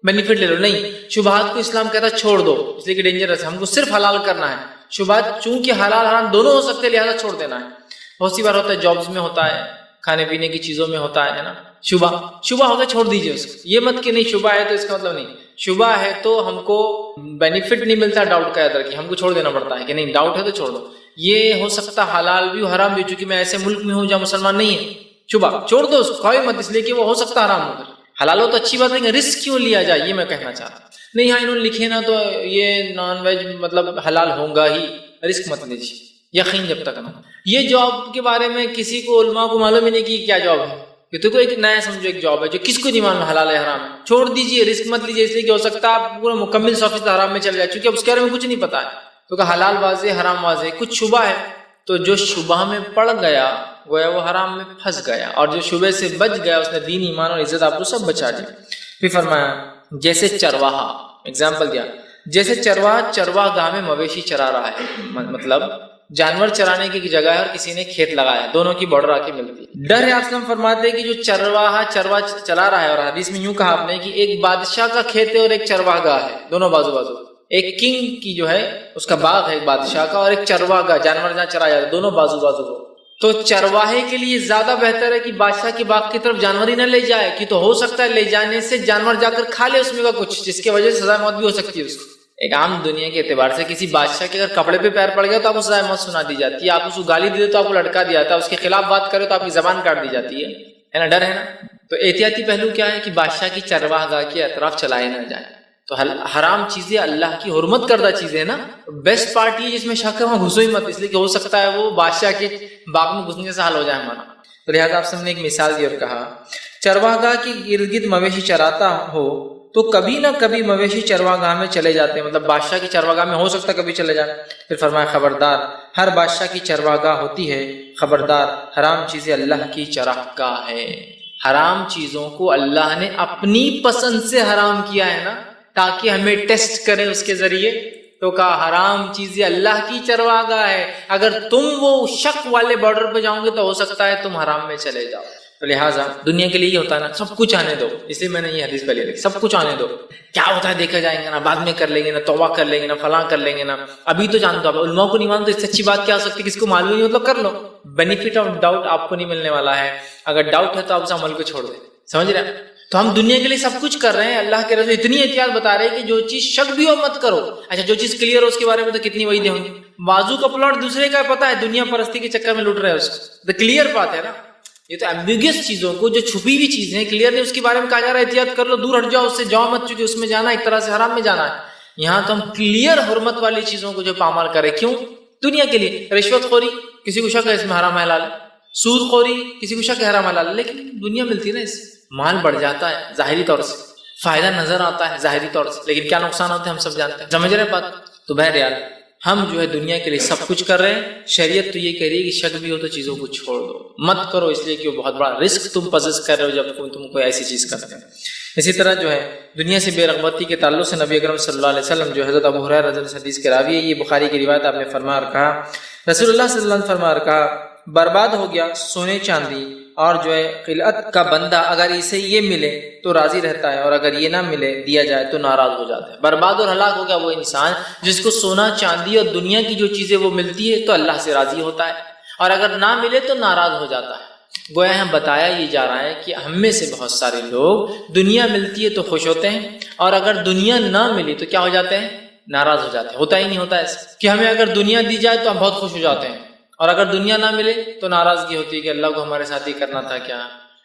بینیفٹ لے لو، نہیں، شبہات کو اسلام کہتا ہے چھوڑ دو، اس لیے کہ ڈینجرس ہے، ہم کو صرف حلال کرنا ہے۔ شبہات چونکہ حلال حرام دونوں ہو سکتے ہیں لہٰذا چھوڑ دینا ہے۔ بہت سی بار ہوتا ہے جابز میں ہوتا ہے، کھانے پینے کی چیزوں میں ہوتا ہے نا، شبہ ہوتا ہے، چھوڑ دیجیے اس کو، یہ مت کہ نہیں شبہ ہے تو اس کا مطلب نہیں، شبہ ہے تو ہم کو بینیفٹ نہیں ملتا ڈاؤٹ کا، یاد رکھیے ہم کو چھوڑ دینا پڑتا ہے کہ نہیں ڈاؤٹ ہے تو چھوڑ دو، یہ ہو سکتا حلال بھی حرام بھی، چونکہ میں ایسے ملک میں ہوں جہاں مسلمان نہیں ہے، شبہ چھوڑ دو اس کو، کھاؤ مت، اس لیے کہ وہ ہو سکتا حرام ہو کر، حلال ہو تو اچھی بات ہے، رسک کیوں لیا جائے، یہ میں کہنا چاہتا ہوں۔ نہیں ہاں انہوں نے لکھے نا تو یہ نان ویج مطلب حلال ہوگا ہی، رسک مت لیجیے، یقین جب تک نہ۔ یہ جاب کے بارے میں کسی کو علماء کو معلوم ہی نہیں کہ کیا جاب ہے، کہ تو کوئی ایک نیا سمجھو ایک جاب ہے جو کس کو نہیں معلوم حلال ہے حرام ہے، چھوڑ دیجیے، رسک مت لیجیے، اس لیے کہ ہو سکتا ہے آپ پورا مکمل 100% حرام میں چل جائے، چونکہ اب اس کے بارے میں کچھ نہیں پتا ہے، تو کہ حلال واضح حرام واضح، کچھ شبہ ہے، تو جو شبہ میں پڑ گیا گویا وہ حرام میں پھنس گیا، اور جو شبہ سے بچ گیا اس نے دین ایمان اور عزت آپ کو سب بچا لی۔ پھر فرمایا جیسے چرواہا، اگزامپل دیا، جیسے چرواہ گاہ میں مویشی چرا رہا ہے، مطلب جانور چرانے کی جگہ ہے اور کسی نے کھیت لگایا ہے، دونوں کی بارڈر آ کے ملتی ہے۔ ڈر ہے آپ فرماتے ہیں کہ جو چرواہ چلا رہا ہے، اور حدیث میں یوں کہا آپ نے کہ ایک بادشاہ کا کھیت ہے اور ایک چرواہ گاہ ہے، دونوں بازو، ایک کنگ کی جو ہے اس کا باغ ہے ایک بادشاہ کا، اور ایک چرواہ گاہ جانور جہاں چرایا جاتا ہے، دونوں بازو ہو۔ تو چرواہے کے لیے زیادہ بہتر ہے کہ بادشاہ کے باغ کی طرف جانور ہی نہ لے جائے، کہ تو ہو سکتا ہے لے جانے سے جانور جا کر کھا لے اس میں کا کچھ، جس کی وجہ سے سزا موت بھی ہو سکتی ہے اس کو۔ ایک عام دنیا کے اعتبار سے کسی بادشاہ کے اگر کپڑے پہ پیر پڑ گیا تو آپ کو سزا موت سنا دی جاتی ہے، آپ اس کو گالی دے تو آپ کو لٹکا دیا جاتا ہے، اس کے خلاف بات کرے تو آپ کی زبان کاٹ دی جاتی ہے نا، ڈر ہے نا۔ تو احتیاطی پہلو کیا ہے کہ بادشاہ کی چرواہ گاہ کے اطراف چلائے نہ جائے۔ تو حرام چیزیں اللہ کی حرمت کردہ چیزیں نا، بیسٹ پارٹ یہ جس میں شک ہے وہاں گھسو ہی مت، اس لیے کہ ہو سکتا ہے وہ بادشاہ کے باغ میں گھسنے سے حال ہو جائے ہمارا۔ تو لہٰذا آپ سب نے ایک مثال دی اور کہا چرواہ گاہ کی ارد گرد مویشی چراتا ہو تو کبھی نہ کبھی مویشی چرواہ گاہ میں چلے جاتے ہیں، مطلب بادشاہ کی چرواہ گاہ میں ہو سکتا ہے کبھی چلے جائیں۔ پھر فرمایا خبردار، ہر بادشاہ کی چرواہ گاہ ہوتی ہے، خبردار حرام چیزیں اللہ کی چراہ گاہ ہے۔ حرام چیزوں کو اللہ نے اپنی پسند سے حرام کیا ہے نا، تاکہ ہمیں ٹیسٹ کریں اس کے ذریعے، تو کہا حرام چیزیں اللہ کی چرواہ گاہ ہے، اگر تم وہ شک والے بارڈر پہ جاؤ گے تو ہو سکتا ہے تم حرام میں چلے جاؤ۔ تو لہٰذا دنیا کے لیے یہ ہوتا ہے نا، سب کچھ آنے دو، اس لیے میں نے یہ حدیث پہلے لکھی، سب کچھ آنے دو، کیا ہوتا ہے دیکھا جائیں گے نا، بعد میں کر لیں گے نا، توبہ کر لیں گے نا، فلاں کر لیں گے نا، ابھی تو جان دو۔ اب علماء کو نہیں مانتے اس سے اچھی بات کیا ہو سکتی ہے، کس کو معلوم نہیں مطلب کر لو، بینیفٹ آف ڈاؤٹ آپ کو نہیں ملنے والا ہے، اگر ڈاؤٹ ہے تو آپ اس عمل کو چھوڑ دیں، سمجھ رہے ہیں؟ تو ہم دنیا کے لیے سب کچھ کر رہے ہیں، اللہ کے رسول اتنی احتیاط بتا رہے ہیں کہ جو چیز شک بھی ہو مت کرو۔ اچھا جو چیز کلیئر ہو اس کے بارے میں تو کتنی وعیدیں ہوں گی، بازو کا پلاٹ دوسرے کا پتا ہے، دنیا پرستی کے چکر میں لوٹ رہے ہیں اس کو، تو کلیئر بات ہے نا۔ یہ تو ایمبیگیس چیزوں کو، جو چھپی ہوئی چیزیں کلیئر نہیں، اس کے بارے میں کہا جا رہا ہے احتیاط کر لو، دور ہٹ جاؤ، اس سے جاؤ مت، چونکہ اس میں جانا ایک طرح سے حرام میں جانا ہے۔ یہاں تو ہم کلیئر حرمت والی چیزوں کو جو پامال کرے، کیوں؟ دنیا کے لیے۔ رشوت خوری کسی کو شک ہے اس میں حرام حلال ہے، سود خوری کسی کو شک ہے حرام حلال ہے، لیکن دنیا ملتی ہے نا، اس مال بڑھ جاتا ہے ظاہری طور سے، فائدہ نظر آتا ہے ظاہری طور سے، لیکن کیا نقصان ہوتے ہیں ہم سب جانتے ہیں، سمجھ رہے بات؟ تو بہرحال ہم جو ہے دنیا کے لیے سب کچھ کر رہے ہیں، شریعت تو یہ کہہ رہی ہے کہ شک بھی ہو تو چیزوں کو چھوڑ دو، مت کرو، اس لیے کہ وہ بہت بڑا رسک تم پوزیس کر رہے ہو جب تم کوئی ایسی چیز کرتے ہیں۔ اسی طرح جو ہے دنیا سے بے رغبتی کے تعلق سے نبی اکرم صلی اللہ علیہ وسلم جو حضرت ابو ہریرہ رضی اللہ عنہ حدیث کے راوی ہے، یہ بخاری کی روایت، آپ نے فرمایا اور کہا رسول اللہ صلی اللہ علیہ وسلم فرمایا اور کہا برباد ہو گیا سونے چاندی اور جو ہے قلعت کا بندہ، اگر اسے یہ ملے تو راضی رہتا ہے اور اگر یہ نہ ملے دیا جائے تو ناراض ہو جاتا ہے۔ برباد اور ہلاک ہو گیا وہ انسان جس کو سونا چاندی اور دنیا کی جو چیزیں وہ ملتی ہے تو اللہ سے راضی ہوتا ہے، اور اگر نہ ملے تو ناراض ہو جاتا ہے۔ گویا یہاں بتایا یہ جا رہا ہے کہ ہم میں سے بہت سارے لوگ دنیا ملتی ہے تو خوش ہوتے ہیں، اور اگر دنیا نہ ملی تو کیا ہو جاتے ہیں؟ ناراض ہو جاتے ہیں۔ ہوتا ہی نہیں ہوتا ایسا کہ ہمیں اگر دنیا دی جائے تو ہم بہت خوش ہو جاتے ہیں، اور اگر دنیا نہ ملے تو ناراضگی ہوتی ہے کہ اللہ کو ہمارے ساتھ ہی کرنا تھا کیا،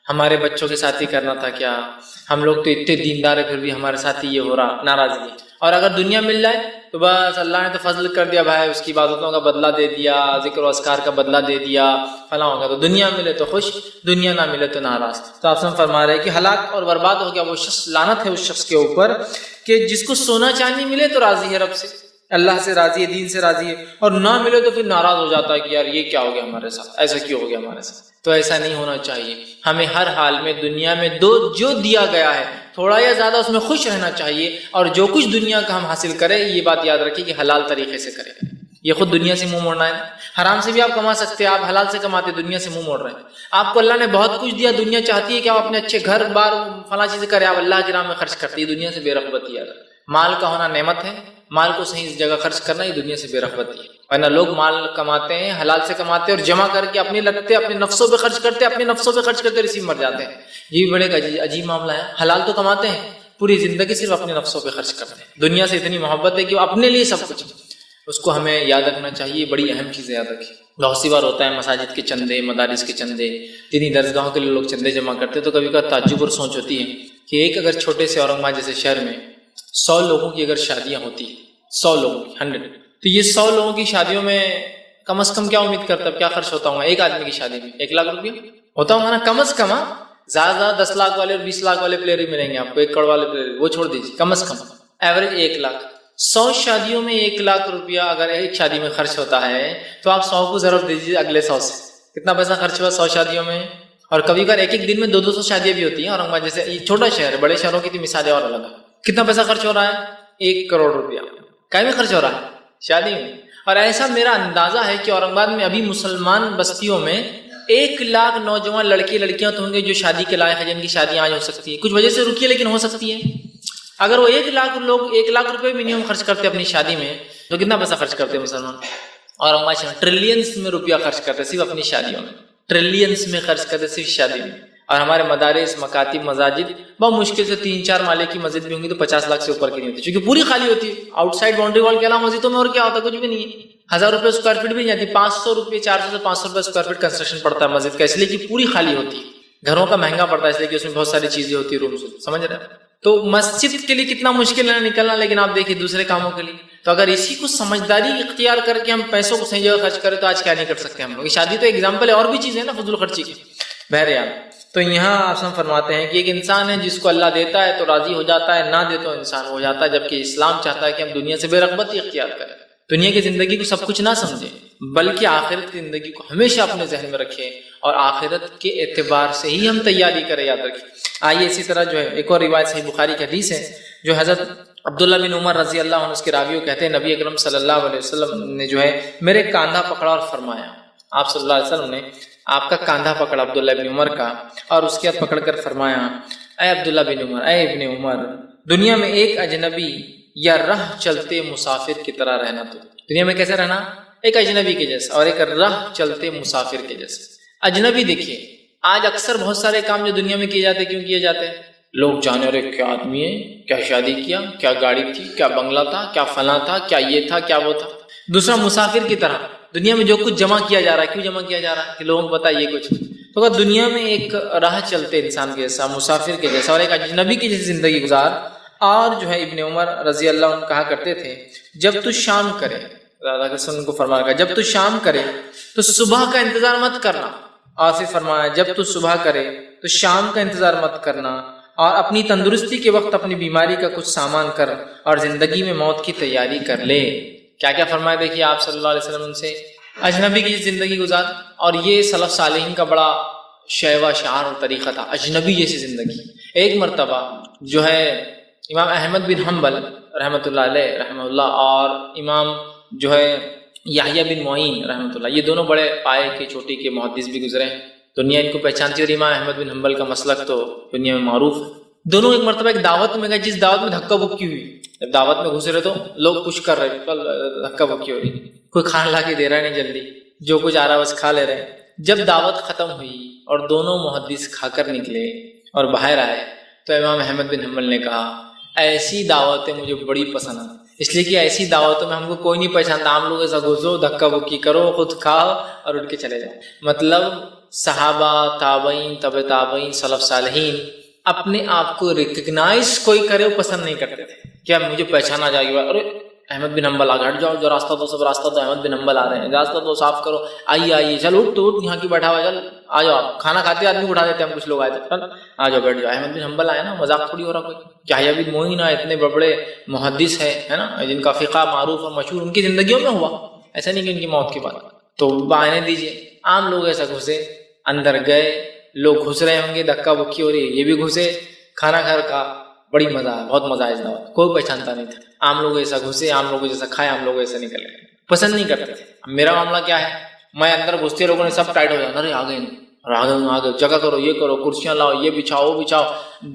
ہمارے بچوں کے ساتھ ہی کرنا تھا کیا، ہم لوگ تو اتنے دیندار ہیں پھر بھی ہمارے ساتھ ہی یہ ہو رہا، ناراضگی۔ اور اگر دنیا مل جائے تو بس اللہ نے تو فضل کر دیا بھائی، اس کی عبادتوں کا بدلہ دے دیا، ذکر و اذکار کا بدلہ دے دیا، فلاں ہوگا۔ تو دنیا ملے تو خوش، دنیا نہ ملے تو ناراض۔ تو آپ سب فرما رہے ہیں کہ ہلاک اور برباد ہو گیا وہ شخص، لعنت ہے اس شخص کے اوپر کہ جس کو سونا چاندی ملے تو راضی ہے رب سے، اللہ سے راضی ہے، دین سے راضی ہے، اور نہ ملے تو پھر ناراض ہو جاتا ہے کہ یار یہ کیا ہو گیا ہمارے ساتھ، ایسا کیوں ہو گیا ہمارے ساتھ۔ تو ایسا نہیں ہونا چاہیے، ہمیں ہر حال میں دنیا میں جو دیا گیا ہے تھوڑا یا زیادہ اس میں خوش رہنا چاہیے، اور جو کچھ دنیا کا ہم حاصل کریں یہ بات یاد رکھیں کہ حلال طریقے سے کریں۔ یہ خود دنیا سے منہ موڑنا ہے، حرام سے بھی آپ کما سکتے ہیں، آپ حلال سے کماتے، دنیا سے منہ موڑ رہے ہیں۔ آپ کو اللہ نے بہت کچھ دیا، دنیا چاہتی ہے کہ آپ اپنے اچھے گھر بار فلاں چیزیں کریں، آپ اللہ کی راہ میں خرچ کرتے ہیں، دنیا سے بے رغبتی ہے۔ مال کا ہونا نعمت ہے، مال کو صحیح جگہ خرچ کرنا یہ دنیا سے بے رغبتی ہے۔ ورنہ لوگ مال کماتے ہیں، حلال سے کماتے ہیں اور جمع کر کے اپنے لگتے، اپنے نفسوں پہ خرچ کرتے، اپنے نفسوں پہ خرچ کرتے رسی مر جاتے ہیں۔ یہ بھی بڑے عجیب معاملہ ہے۔ حلال تو کماتے ہیں، پوری زندگی صرف اپنے نفسوں پہ خرچ کرتے ہیں۔ دنیا سے اتنی محبت ہے کہ وہ اپنے لیے سب کچھ، اس کو ہمیں یاد رکھنا چاہیے، بڑی اہم چیزیں یاد رکھیں۔ بہت سی بار ہوتا ہے مساجد کے چندے، مدارس کے چندے، دینی درسگاہوں کے لیے لوگ چندے جمع کرتے ہیں، تو کبھی کبھار تعجب اور سوچ ہوتی ہے کہ ایک اگر چھوٹے سے اورنگ آباد جیسے شہر میں 100 لوگوں کی اگر شادیاں ہوتی ہیں، 100 لوگوں کی 100، تو یہ 100 لوگوں کی شادیوں میں کم از کم کیا امید کرتا ہے، کیا خرچ ہوتا ہوگا ایک آدمی کی شادی میں؟ 1 لاکھ روپیہ ہوتا ہوگا نا، کم از کم۔ زیادہ زیادہ 10 لاکھ والے اور 20 لاکھ والے پلیئر ہی ملیں گے آپ کو، 1 کروڑ والے پلیئر وہ چھوڑ دیجیے، کم از کم ایوریج 1 لاکھ۔ 100 شادیوں میں 1 لاکھ روپیہ اگر ایک شادی میں خرچ ہوتا ہے تو آپ 100 کو ضرب دیجیے اگلے 100 سے، کتنا پیسہ خرچ ہوا 100 شادیوں میں۔ اور کبھی کبھار ایک دن میں 200 شادیاں بھی ہوتی ہیں، اورنگ آباد جیسے یہ چھوٹا شہر ہے، بڑے شہروں کی تو مثالیں اور الگ ہے۔ کتنا پیسہ خرچ ہو رہا ہے؟ 1 کروڑ روپیہ کہیں میں خرچ ہو رہا ہے شادی میں۔ اور ایسا میرا اندازہ ہے کہ اورنگ آباد میں ابھی مسلمان بستیوں میں 1 لاکھ نوجوان لڑکے لڑکیاں تو ہوں گے جو شادی کے لائق ہیں، جن کی شادیاں آج ہو سکتی ہیں، کچھ وجہ سے رکی ہے لیکن ہو سکتی ہے۔ اگر وہ 1 لاکھ لوگ 1 لاکھ روپے منیمم خرچ کرتے اپنی شادی میں، تو کتنا پیسہ خرچ کرتے ہیں مسلمان؟ اور ہم ٹریلینس میں روپیہ خرچ کرتے صرف اپنی شادیوں میں، ٹریلینس میں خرچ کرتے صرف شادی میں۔ اور ہمارے مدارس، مکاتب، مساجد بہت مشکل سے 3-4 مالے کی مسجد بھی ہوں گی تو 50 لاکھ سے اوپر کی نہیں ہوتی، کیونکہ پوری خالی ہوتی ہے۔ آؤٹ سائڈ باؤنڈری وال کے علاوہ مسجدوں میں اور کیا ہوتا ہے؟ کچھ بھی نہیں ہے۔ 1000 روپے اسکوائر فٹ بھی نہیں آتی، 500 روپے، 400 سے 500 روپے اسکوائر فٹ کنسٹرکشن پڑتا ہے مسجد کا، اس لیے کہ پوری خالی ہوتی ہے۔ گھروں کا مہنگا پڑتا ہے اس لیے کہ اس میں بہت ساری چیزیں ہوتی ہیں، رومز، سمجھ رہے ہیں؟ تو مسجد کے لیے کتنا مشکل ہے نکلنا، لیکن آپ دیکھیے دوسرے کاموں کے لیے تو اگر اسی کو سمجھداری اختیار کر کے ہم پیسوں کو صحیح جگہ خرچ کریں تو آج کیا نہیں کر سکتے ہم لوگ۔ شادی تو ایگزامپل ہے، اور بھی چیزیں نا فضول خرچی کی۔ بہرحال تو یہاں آپ فرماتے ہیں کہ ایک انسان ہے جس کو اللہ دیتا ہے تو راضی ہو جاتا ہے، نہ دے تو انسان ہو جاتا ہے، جبکہ اسلام چاہتا ہے کہ ہم دنیا سے بے رغبتی اختیار کریں، دنیا کی زندگی کو سب کچھ نہ سمجھیں، بلکہ آخرت کی زندگی کو ہمیشہ اپنے ذہن میں رکھیں، اور آخرت کے اعتبار سے ہی ہم تیاری کریں، یاد رکھیں۔ آئیے اسی طرح جو ہے ایک اور روایت صحیح بخاری کی حدیث ہے، جو حضرت عبداللہ بن عمر رضی اللہ عنہ اس کے راویوں کہتے ہیں نبی اکرم صلی اللہ علیہ وسلم نے جو ہے میرے کاندھا پکڑا اور فرمایا، آپ صلی اللہ علیہ وسلم نے آپ کا کاندھا پکڑا عبداللہ بن عمر کا، اور اس کے بعد پکڑ کر فرمایا، اے عبداللہ بن عمر، اے ابن عمر، دنیا میں ایک اجنبی یا راہ چلتے مسافر کی طرح رہنا۔ تو دنیا میں کیسے رہنا؟ ایک اجنبی کے جیسا اور ایک راہ چلتے مسافر کے جیسا۔ اجنبی دیکھیے آج اکثر بہت سارے کام جو دنیا میں کیے جاتے ہیں، کیوں کیے جاتے ہیں؟ لوگ جانے ارے کیا آدمی ہے، کیا شادی کیا، کیا گاڑی تھی، کیا بنگلہ تھا، کیا فلاں تھا، کیا یہ تھا، کیا وہ تھا۔ دوسرا مسافر کی طرح دنیا میں جو کچھ جمع کیا جا رہا ہے، کیوں جمع کیا جا رہا ہے؟ کہ لوگوں کو پتا یہ کچھ۔ تو اگر دنیا میں ایک راہ چلتے انسان کے جیسا، مسافر کے جیسا اور ایک اجنبی کی جیسی زندگی گزار۔ اور جو ہے ابن عمر رضی اللہ عنہ کہا کرتے تھے جب تو شام کرے، ان کو فرمایا جب تو شام کرے تو صبح کا انتظار مت کرنا، اور پھر فرمایا جب تو صبح کرے تو شام کا انتظار مت کرنا، اور اپنی تندرستی کے وقت اپنی بیماری کا کچھ سامان کر، اور زندگی میں موت کی تیاری کر لے۔ کیا کیا فرمایا دیکھیے آپ صلی اللہ علیہ وسلم سے، اجنبی کی زندگی گزار۔ اور یہ سلف صالحین کا بڑا شیوا شعار اور طریقہ تھا، اجنبی جیسی زندگی۔ ایک مرتبہ جو ہے امام احمد بن حنبل رحمۃ اللہ علیہ رحمہ اللہ اور امام جو ہے یحییٰ بن معین رحمۃ اللہ، یہ دونوں بڑے پائے کے چوٹی کے محدث بھی گزرے ہیں، دنیا ان کو پہچانتی ہے، اور امام احمد بن حنبل کا مسلک تو دنیا میں معروف ہے۔ دونوں ایک مرتبہ ایک دعوت میں گئے، جس دعوت میں دھکا بکی ہوئی، جب دعوت میں گھسے رہے تو لوگ کچھ کر رہے، دھکا بکی ہو رہی، کوئی کھانا لا کے دے رہا ہے نہیں، جلدی جو کچھ آ رہا ہے بس کھا لے رہے۔ جب دعوت ختم ہوئی اور دونوں محدث کھا کر نکلے اور باہر آئے تو امام احمد بن حنبل نے کہا ایسی دعوتیں مجھے بڑی پسند ہیں، اس لیے کہ ایسی دعوتوں میں ہم کو کوئی نہیں پہچانتا، عام لوگ ایسا گھسو، دھکا بکی کرو، خود کھاؤ اور اٹھ کے چلے جاؤ۔ مطلب صحابہ، تابعین، تبع تابعین، سلف صالحین اپنے آپ کو ریکگنائز کوئی کرے وہ پسند نہیں کرتے تھے، کیا مجھے پہچانا جائے گا، ارے احمد بن حنبل آ گئے، ہٹ جاؤ، جو راستہ دو، سب راستہ دو، احمد بن حنبل آ رہے ہیں، راستہ دو، صاف کرو، آئیے آئیے، چل اٹھ تو اٹھ، یہاں کی بیٹھا ہوا، چل آ جاؤ، آپ کھانا کھاتے آدمی کو اٹھا دیتے ہیں، ہم کچھ لوگ آئے تھے، چل آ جاؤ بیٹھ جاؤ، احمد بن حنبل آئے نا، مذاق تھوڑی ہو رہا کوئی، کیا یحییٰ بن معین آئے، اتنے بڑے محدث ہے نا، جن کا فقہ معروف اور مشہور ان کی زندگیوں میں ہوا، ایسا نہیں کہ ان کی موت کے بعد، تو آنے دیجیے۔ عام لوگ ایسا گھسے، اندر گئے، لوگ گھس رہے ہوں گے، دھکا بکی ہو رہی ہے، یہ بھی گھسے، کھانا گھر کا، بڑی مزہ ہے، بہت مزہ ہے اس دعوت، کوئی پہچانتا نہیں تھا، عام لوگ ایسا گھسے، عام لوگ جیسا کھائے، عام لوگ ایسا نکلے، پسند نہیں کرتے تھے۔ میرا معاملہ کیا ہے، میں اندر گھستے لوگوں نے سب ٹائٹ ہو جانا، ارے آ گئے اور آگے جگہ کرو، یہ کرو، کرسیاں لاؤ، یہ بچھاؤ، وہ بچھاؤ،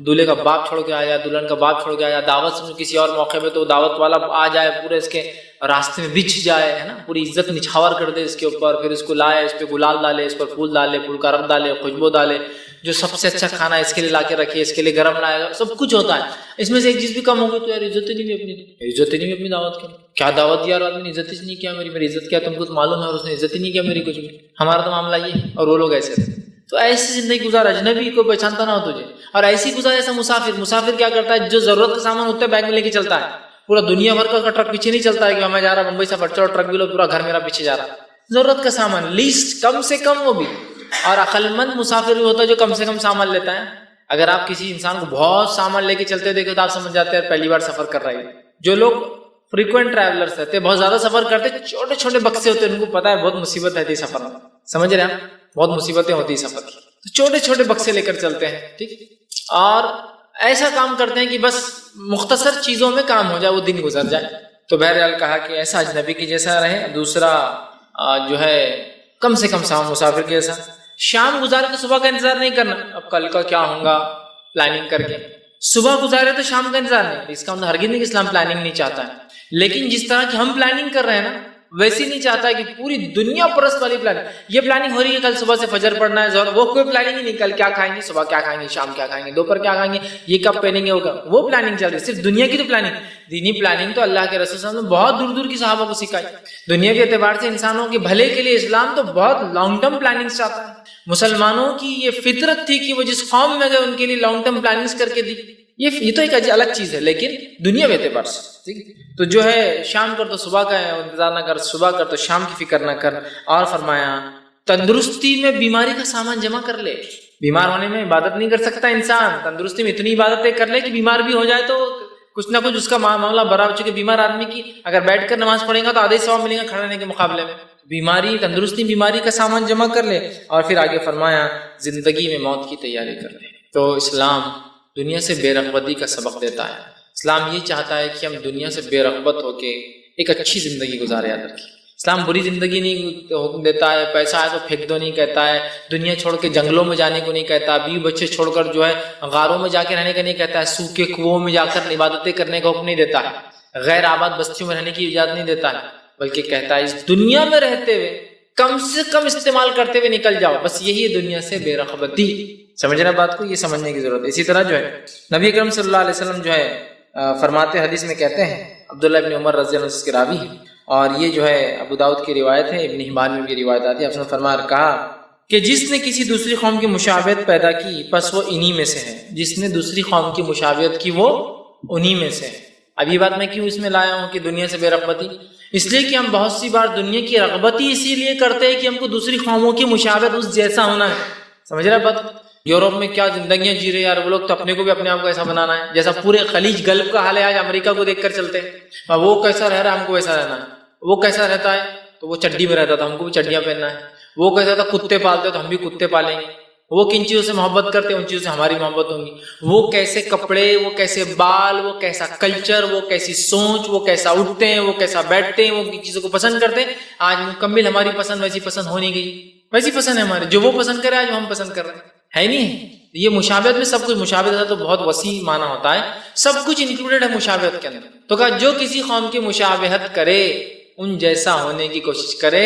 دولہے کا باپ چھوڑ کے آیا، دلہن کا باپ چھوڑ کے آیا، دعوت میں کسی اور موقع پہ تو دعوت والا آ جائے، پورے اس کے راستے میں بچھ جائے، ہے نا، پوری عزت نچھاور کر دے اس کے اوپر، پھر اس کو لائے، اس پہ گلال ڈالے، اس پر پھول ڈالے، پھول کا رب ڈالے، خوشبو ڈالے، جو سب سے اچھا کھانا اس کے لیے لا کے رکھے، اس کے لیے گرم لائے گا، سب کچھ ہوتا ہے، اس میں سے ایک چیز بھی کم ہوگی تو یار عزت ہی نہیں اپنی، عزت ہی نہیں اپنی دعوت کی، کیا دعوت دیا اور آدمی نے عزت ہی نہیں کیا میری عزت کیا تم کو معلوم ہے، اور اس نے عزت ہی نہیں کیا میری کچھ بھی، ہمارا تو معاملہ یہ، اور وہ لوگ ایسے تھے۔ تو ایسی زندگی گزار، اجنبی کو پہچانتا نہ ہو تجھے، اور ایسی گزار ایسا مسافر کیا کرتا ہے، جو ضرورت کا سامان ہوتا ہے بیگ میں لے کے چلتا ہے، پورا دنیا بھر کا ٹرک پیچھے نہیں چلتا ہے کہ میں جا رہا بمبئی سے چلو ٹرک بھی لو، پورا گھر میرا پیچھے جا رہا ہے، ضرورت کا سامان لیسٹ، کم سے کم وہ بھی، اور عقل مند مسافر بھی ہوتا ہے جو کم سے کم سامان لیتا ہے۔ اگر آپ کسی انسان کو بہت سامان لے کے چلتے دیکھو تو آپ سمجھ جاتے ہیں پہلی بار سفر کر رہے ہیں۔ جو لوگ فریکوینٹ ٹریولرز رہتے ہیں، بہت زیادہ سفر کرتے، چھوٹے چھوٹے بکسے ہوتے ہیں، ان کو پتا ہے بہت مصیبت رہتی ہے سفر میں، سمجھ رہے ہیں، بہت مصیبتیں ہوتی ہیں سفر کی، تو چھوٹے چھوٹے بکسے لے کر چلتے ہیں، ٹھیک، اور ایسا کام کرتے ہیں کہ بس مختصر چیزوں میں کام ہو جائے، وہ دن گزر جائے۔ تو بہرحال کہا کہ ایسا اجنبی کی جیسا رہے، دوسرا جو ہے کم سے کم مسافر کے جیسا، شام گزارے تو صبح کا انتظار نہیں کرنا، اب کل کا کیا ہوگا پلاننگ کر کے، صبح گزارے تو شام کا انتظار نہیں، اس کا مطلب ہرگز نہیں کہ اسلام پلاننگ نہیں چاہتا ہے، لیکن جس طرح کی ہم پلاننگ کر رہے ہیں نا، ویسی نہیں چاہتا ہے کہ پوری دنیا پرست والی پلاننگ، یہ پلاننگ ہو رہی ہے کل صبح سے فجر پڑھنا ہے ظہر، وہ کوئی پلاننگ ہی نہیں، کل کیا کھائیں گے، صبح کیا کھائیں گے، شام کیا کھائیں گے، دوپہر کیا کھائیں گے، یہ کب پہنیں گے، وہ پلاننگ چل رہی ہے، صرف دنیا کی تو پلاننگ، دینی پلاننگ تو اللہ کے رسول صلی اللہ علیہ وسلم نے بہت دور دور کی صحابہ کو سکھائی، دنیاوی اعتبار سے انسانوں کے بھلے کے لیے اسلام تو بہت لانگ ٹرم پلاننگ چاہتا ہے۔ مسلمانوں کی یہ فطرت تھی کہ وہ جس قوم میں گئے ان کے لیے لانگ ٹرم پلاننگز کر کے دی، یہ تو ایک الگ چیز ہے، لیکن دنیا میں اعتبار سے ٹھیک، تو جو ہے شام کر تو صبح کا انتظار نہ کر، صبح کر تو شام کی فکر نہ کر۔ اور فرمایا تندرستی میں بیماری کا سامان جمع کر لے، بیمار ہونے میں عبادت نہیں کر سکتا انسان، تندرستی میں اتنی عبادتیں کر لے کہ بیمار بھی ہو جائے تو کچھ نہ کچھ اس کا معاملہ برا ہو، چکے بیمار آدمی کی اگر بیٹھ کر نماز پڑھے گا تو آدھے ثواب ملے گا کھڑے رہنے کے مقابلے میں، بیماری تندرستی بیماری کا سامان جمع کر لے۔ اور پھر آگے فرمایا زندگی میں موت کی تیاری کر لے۔ تو اسلام دنیا سے بے رغبتی کا سبق دیتا ہے، اسلام یہ چاہتا ہے کہ ہم دنیا سے بے رغبت ہو کے ایک اچھی زندگی گزارے۔ یاد رکھیے اسلام بری زندگی نہیں حکم دیتا ہے، پیسہ ہے تو پھینک دو نہیں کہتا ہے، دنیا چھوڑ کے جنگلوں میں جانے کو نہیں کہتا، بیوی بچے چھوڑ کر جو ہے غاروں میں جا کے رہنے کا نہیں کہتا ہے، سوکھے کنووں میں جا کر عبادتیں کرنے کا حکم نہیں دیتا ہے، غیر آباد بستیوں میں رہنے کی اجازت نہیں دیتا ہے، بلکہ کہتا ہے اس دنیا میں رہتے ہوئے کم سے کم استعمال کرتے ہوئے نکل جاؤ، بس یہی ہے دنیا سے بے رغبتی۔ سمجھنا بات کو، یہ سمجھنے کی ضرورت ہے۔ اسی طرح جو ہے نبی اکرم صلی اللہ علیہ وسلم جو ہے فرماتے حدیث میں کہتے ہیں، عبداللہ ابن عمر رضی اللہ عنہ کے راوی ہیں، اور یہ جو ہے ابو داؤد کی روایت ہے، ابن حبان میں بھی روایت آتی ہے، آپ نے فرمایا کہا کہ جس نے کسی دوسری قوم کی مشابہت پیدا کی پس وہ انہی میں سے ہے، جس نے دوسری قوم کی مشابہت کی وہ انہی میں سے ہے۔ اب یہ بات میں کیوں اس میں لایا ہوں کہ دنیا سے بے رغبتی، اس لیے کہ ہم بہت سی بار دنیا کی رغبتی اسی لیے کرتے ہیں کہ ہم کو دوسری قوموں کی مشابہت اس جیسا ہونا ہے۔ سمجھ رہے بات، یورپ میں کیا زندگیاں جی رہے یار وہ لوگ، تو اپنے کو بھی اپنے آپ کو ایسا بنانا ہے جیسا پورے خلیج گلف کا حال ہے آج، امریکہ کو دیکھ کر چلتے ہیں، وہ کیسا رہ رہا ہے ہم کو ویسا رہنا ہے، وہ کیسا رہتا ہے تو وہ چڈی میں رہتا تھا ہم کو بھی چڈیاں پہننا ہے، وہ کیسا تھا کتے پالتے تو ہم بھی کتے پالیں گے، وہ کن چیزوں سے محبت کرتے ہیں ان چیزوں سے ہماری محبت ہوگی، وہ کیسے کپڑے، وہ کیسے بال، وہ کیسا کلچر، وہ کیسی سوچ، وہ کیسا اٹھتے ہیں، وہ کیسا بیٹھتے ہیں، وہ کن چیزوں کو پسند کرتے ہیں، آج مکمل ہماری پسند ویسی پسند ہو نہیں گئی، ویسی پسند ہے ہماری، جو وہ پسند کرے آج ہم پسند کر رہے ہیں، ہے نہیں؟ یہ مشابہت میں سب کچھ، مشابہت تو بہت وسیع معنی ہوتا ہے، سب کچھ انکلوڈیڈ ہے مشابہت کے اندر۔ تو کہا جو کسی قوم کی مشابہت کرے ان جیسا ہونے کی کوشش کرے.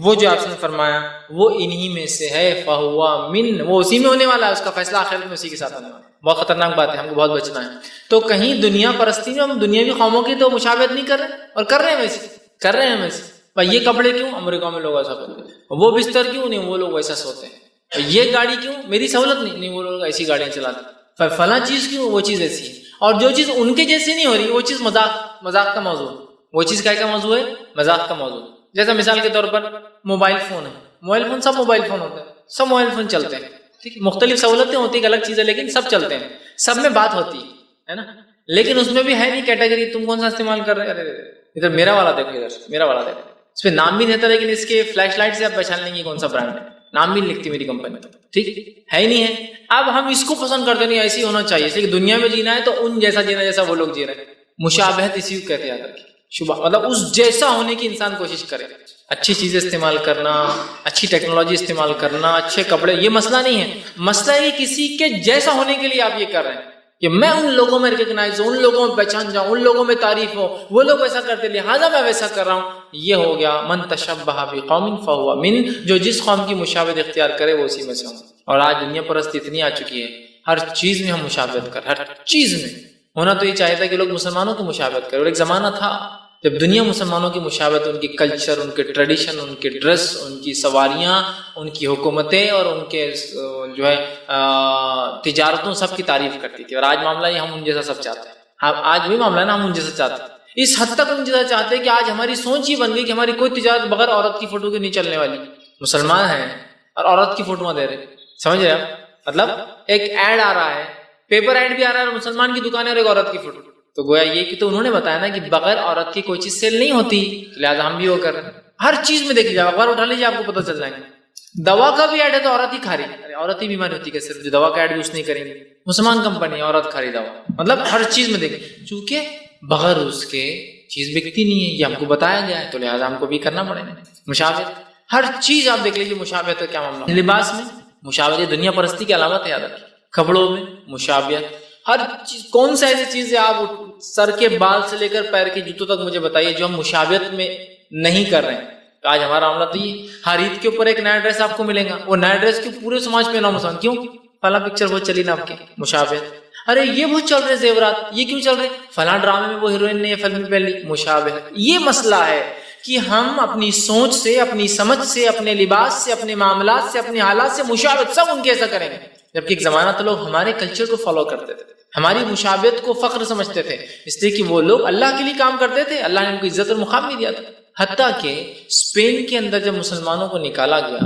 وہ جو آپ نے فرمایا وہ انہی میں سے ہے، فہوا من، وہ اسی میں ہونے والا ہے، اس کا فیصلہ آخرت میں اسی کے ساتھ ہونے والا ہے. بہت خطرناک بات ہے، ہم کو بہت بچنا ہے. تو کہیں دنیا پرستی میں ہم دنیاوی قوموں کی تو مشابہت نہیں کر رہے، اور کر رہے ہیں ویسے. بھائی یہ کپڑے کیوں امریکہ میں لوگ ایسا کرتے ہیں، وہ بستر کیوں نہیں وہ لوگ ویسا سوتے ہیں، یہ گاڑی کیوں میری سہولت نہیں وہ لوگ ایسی گاڑیاں چلاتے ہیں، فلاں چیز کیوں وہ چیز ایسی ہے. اور جو چیز ان کے جیسی نہیں ہو رہی وہ چیز مذاق کا موضوع ہے. وہ چیز کیا موضوع ہے؟ مذاق کا موضوع. جیسا مثال کے طور پر موبائل فون ہے، سب موبائل فون ہوتے ہیں، سب موبائل فون چلتے ہیں، ٹھیک ہے، مختلف سہولتیں ہوتی ہیں، الگ چیزیں، لیکن سب چلتے ہیں، سب میں بات ہوتی ہے نا. لیکن اس میں بھی ہے نہیں کیٹیگری تم کون سا استعمال کر رہے ہیں. ادھر میرا والا دیکھو، ادھر میرا والا دیکھو، اس پہ نام بھی نہیں رہتا، لیکن اس کے فلیش لائٹ سے آپ پہچان لیں گے کون سا برانڈ ہے. نام بھی نہیں لکھتی میری کمپنی، ٹھیک ہے ہی نہیں ہے. اب ہم اس کو پسند کرتے نہیں، ایسے ہی ہونا چاہیے، اس لیے کہ دنیا میں جینا ہے تو ان جیسا جینا جیسا وہ لوگ جی رہے ہیں. مشابہت اسی کو کہتے ہیں، یاد رکھیے. شبہ مطلب اس جیسا ہونے کی انسان کوشش کرے. اچھی چیزیں استعمال کرنا، اچھی ٹیکنالوجی استعمال کرنا، اچھے کپڑے، یہ مسئلہ نہیں ہے. مسئلہ ہے کسی کے جیسا ہونے کے لیے آپ یہ کر رہے ہیں کہ میں ان لوگوں میں ریکگنائز ہوں، ان لوگوں میں پہچان جاؤں، ان لوگوں میں تعریف ہو، وہ لوگ ویسا کرتے لہٰذا میں ویسا کر رہا ہوں. یہ ہو گیا من تشبہ بقوم فہو من، جو جس قوم کی مشابہت اختیار کرے وہ اسی میں سے ہوں. اور آج دنیا پرستی اتنی آ چکی ہے، ہر چیز میں ہم مشابہت کر، ہر چیز میں. ہونا تو یہ چاہیے تھا کہ لوگ مسلمانوں کی مشابہت کریں، اور ایک زمانہ تھا جب دنیا مسلمانوں کی مشابہت، ان کی کلچر، ان کے ٹریڈیشن، ان کے ڈریس، ان کی سواریاں، ان کی حکومتیں اور ان کے جو ہے تجارتوں، سب کی تعریف کرتی تھی. اور آج معاملہ یہ ہم ان جیسا سب چاہتے ہیں. آج بھی معاملہ ہے نا، ہم ان جیسا چاہتے ہیں. اس حد تک ان جیسا چاہتے ہیں کہ آج ہماری سوچ یہ بن گئی کہ ہماری کوئی تجارت بغیر عورت کی فوٹو کے نہیں چلنے والی. مسلمان ہیں اور عورت کی فوٹوਆਂ دے رہے، سمجھ رہے ہیں؟ مطلب ایک ایڈ آ رہا ہے، پیپر ایڈ بھی آ رہا ہے، اور مسلمان کی دکان ہے اور ایک عورت کی فوٹو. تو گویا یہ کہ تو انہوں نے بتایا نا کہ بغیر عورت کی کوئی چیز سیل نہیں ہوتی، لہٰذا ہم بھی وہ کر رہے ہیں. ہر چیز میں دیکھ لیجیے، اخبار اٹھا لیجیے، آپ کو پتہ چل جائیں گے. دوا کا بھی ایڈ ہے تو عورت ہی کھا رہی ہے. عورت ہی بیماری ہوتی ہے، صرف جو دوا کا ایڈ بھی اس نہیں کریں گے. مسلمان کمپنی، عورت کھا رہی دوا. مطلب ہر چیز میں دیکھیں، چونکہ بغیر اس کے چیز بکتی نہیں ہے، یہ ہم کو بتایا گیا ہے، تو لہٰذا ہم کو بھی کرنا پڑے گا. مشابہت ہر چیز آپ دیکھ لیجیے، مشابہت کا کیا معاملہ. لباس میں مشابہت دنیا پرستی کی علامت ہے، یاد رکھیے. کپڑوں میں مشابہت، ہر چیز. کون سا ایسی چیز ہے آپ سر کے بال سے لے کر پیر کے جوتوں تک مجھے بتائیے جو ہم مشابہت میں نہیں کر رہے ہیں. آج ہمارا معاملہ تو یہ، ہر عید کے اوپر ایک نیا ڈریس آپ کو ملے گا، وہ نیا ڈریس کے پورے سماج پہ نام مسلمان. کیوں؟ فلاں پکچر بہت چلی نا آپ کے، مشابہت. ارے یہ بہت چل رہے زیورات، یہ کیوں چل رہے؟ فلاں ڈرامے میں وہ ہیروئن نے یہ فلم پہن لی، مشابہت. یہ مسئلہ ہے کہ ہم اپنی سوچ سے، اپنی سمجھ سے، اپنے لباس سے، اپنے معاملات سے، اپنے حالات سے مشابہت سب ان کے ایسا کریں گے. جبکہ ایک زمانہ تو لوگ ہمارے کلچر کو فالو کرتے تھے، ہماری مشابہت کو فخر سمجھتے تھے، اس لیے کہ وہ لوگ اللہ کے لیے کام کرتے تھے، اللہ نے ان کو عزت اور مقام بھی دیا تھا. حتیٰ کہ اسپین کے اندر جب مسلمانوں کو نکالا گیا،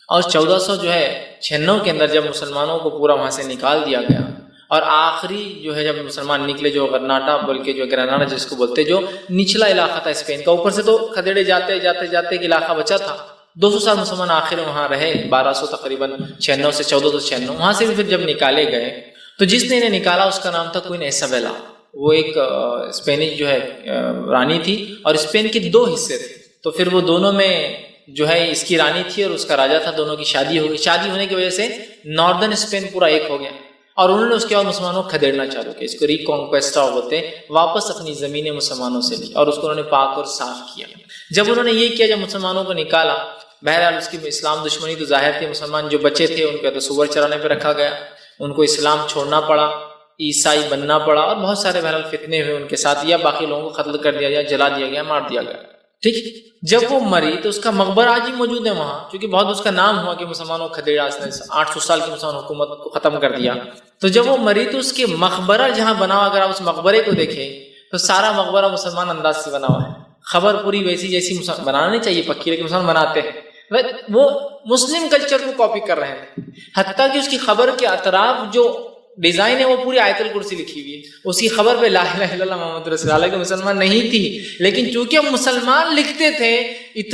اور 1496 کے اندر جب مسلمانوں کو پورا وہاں سے نکال دیا گیا، اور آخری جو ہے جب مسلمان نکلے، جو غرناٹا بلکہ جو گراناڈا جس کو بولتے، جو نچلا علاقہ تھا اسپین کا، اوپر سے تو کھدیڑے جاتے جاتے جاتے ایک علاقہ بچا تھا. 200 سال مسلمان آخر وہاں رہے، 1200 تقریباً 96 سے 1496. وہاں سے بھی پھر جب نکالے گئے تو جس نے انہیں نکالا اس کا نام تھا کوئن ایسابیلا. وہ ایک اسپینش جو ہے رانی تھی، اور اسپین کے 2 حصے تھے. تو پھر وہ دونوں میں جو ہے اس کی رانی تھی اور اس کا راجا تھا، دونوں کی شادی ہو گئی. شادی ہونے کی وجہ سے ناردرن اسپین پورا ایک ہو گیا، اور انہوں نے اس کے بعد مسلمانوں کو کھدیڑنا چالو کیا. اس کو ریکانکویسٹا بولتے ہیں، واپس اپنی زمینیں مسلمانوں سے لی، اور اس کو انہوں نے پاک اور صاف کیا. جب انہوں نے یہ کیا، جب مسلمانوں کو نکالا، بہرحال اس کی اسلام دشمنی تو ظاہر تھی. مسلمان جو بچے تھے ان کو تو سور چرانے پہ رکھا گیا، ان کو اسلام چھوڑنا پڑا، عیسائی بننا پڑا، اور بہت سارے بہرحال فتنے ہوئے ان کے ساتھ، یا باقی لوگوں کو قتل کر دیا گیا، جلا دیا گیا، مار دیا گیا. ٹھیک. جب وہ مری تو اس کا مقبرہ آج ہی موجود ہے وہاں، کیونکہ بہت اس کا نام ہوا کہ مسلمانوں کو کھدیڑا، اس نے 800 سال کی مسلمان حکومت کو ختم کر دیا. تو جب وہ مری تو اس کے مقبرہ جہاں بنا ہوا، اگر آپ اس مقبرے کو دیکھیں تو سارا مقبرہ مسلمان انداز سے بنا ہوا ہے. خبر پوری ویسی جیسی بنانا نہیں چاہیے پکی، لیکن مسلمان بناتے ہیں. وہ مسلم کلچر کو کاپی کر رہے ہیں. حتیٰ کہ اس کی خبر کے اطراف جو ڈیزائن ہے وہ پوری آیت الکرسی لکھی ہوئی ہے. اس کی خبر پہ لا الہ الا اللہ محمد رسول اللہ، کہ مسلمان نہیں تھی، لیکن چونکہ مسلمان لکھتے تھے اتنا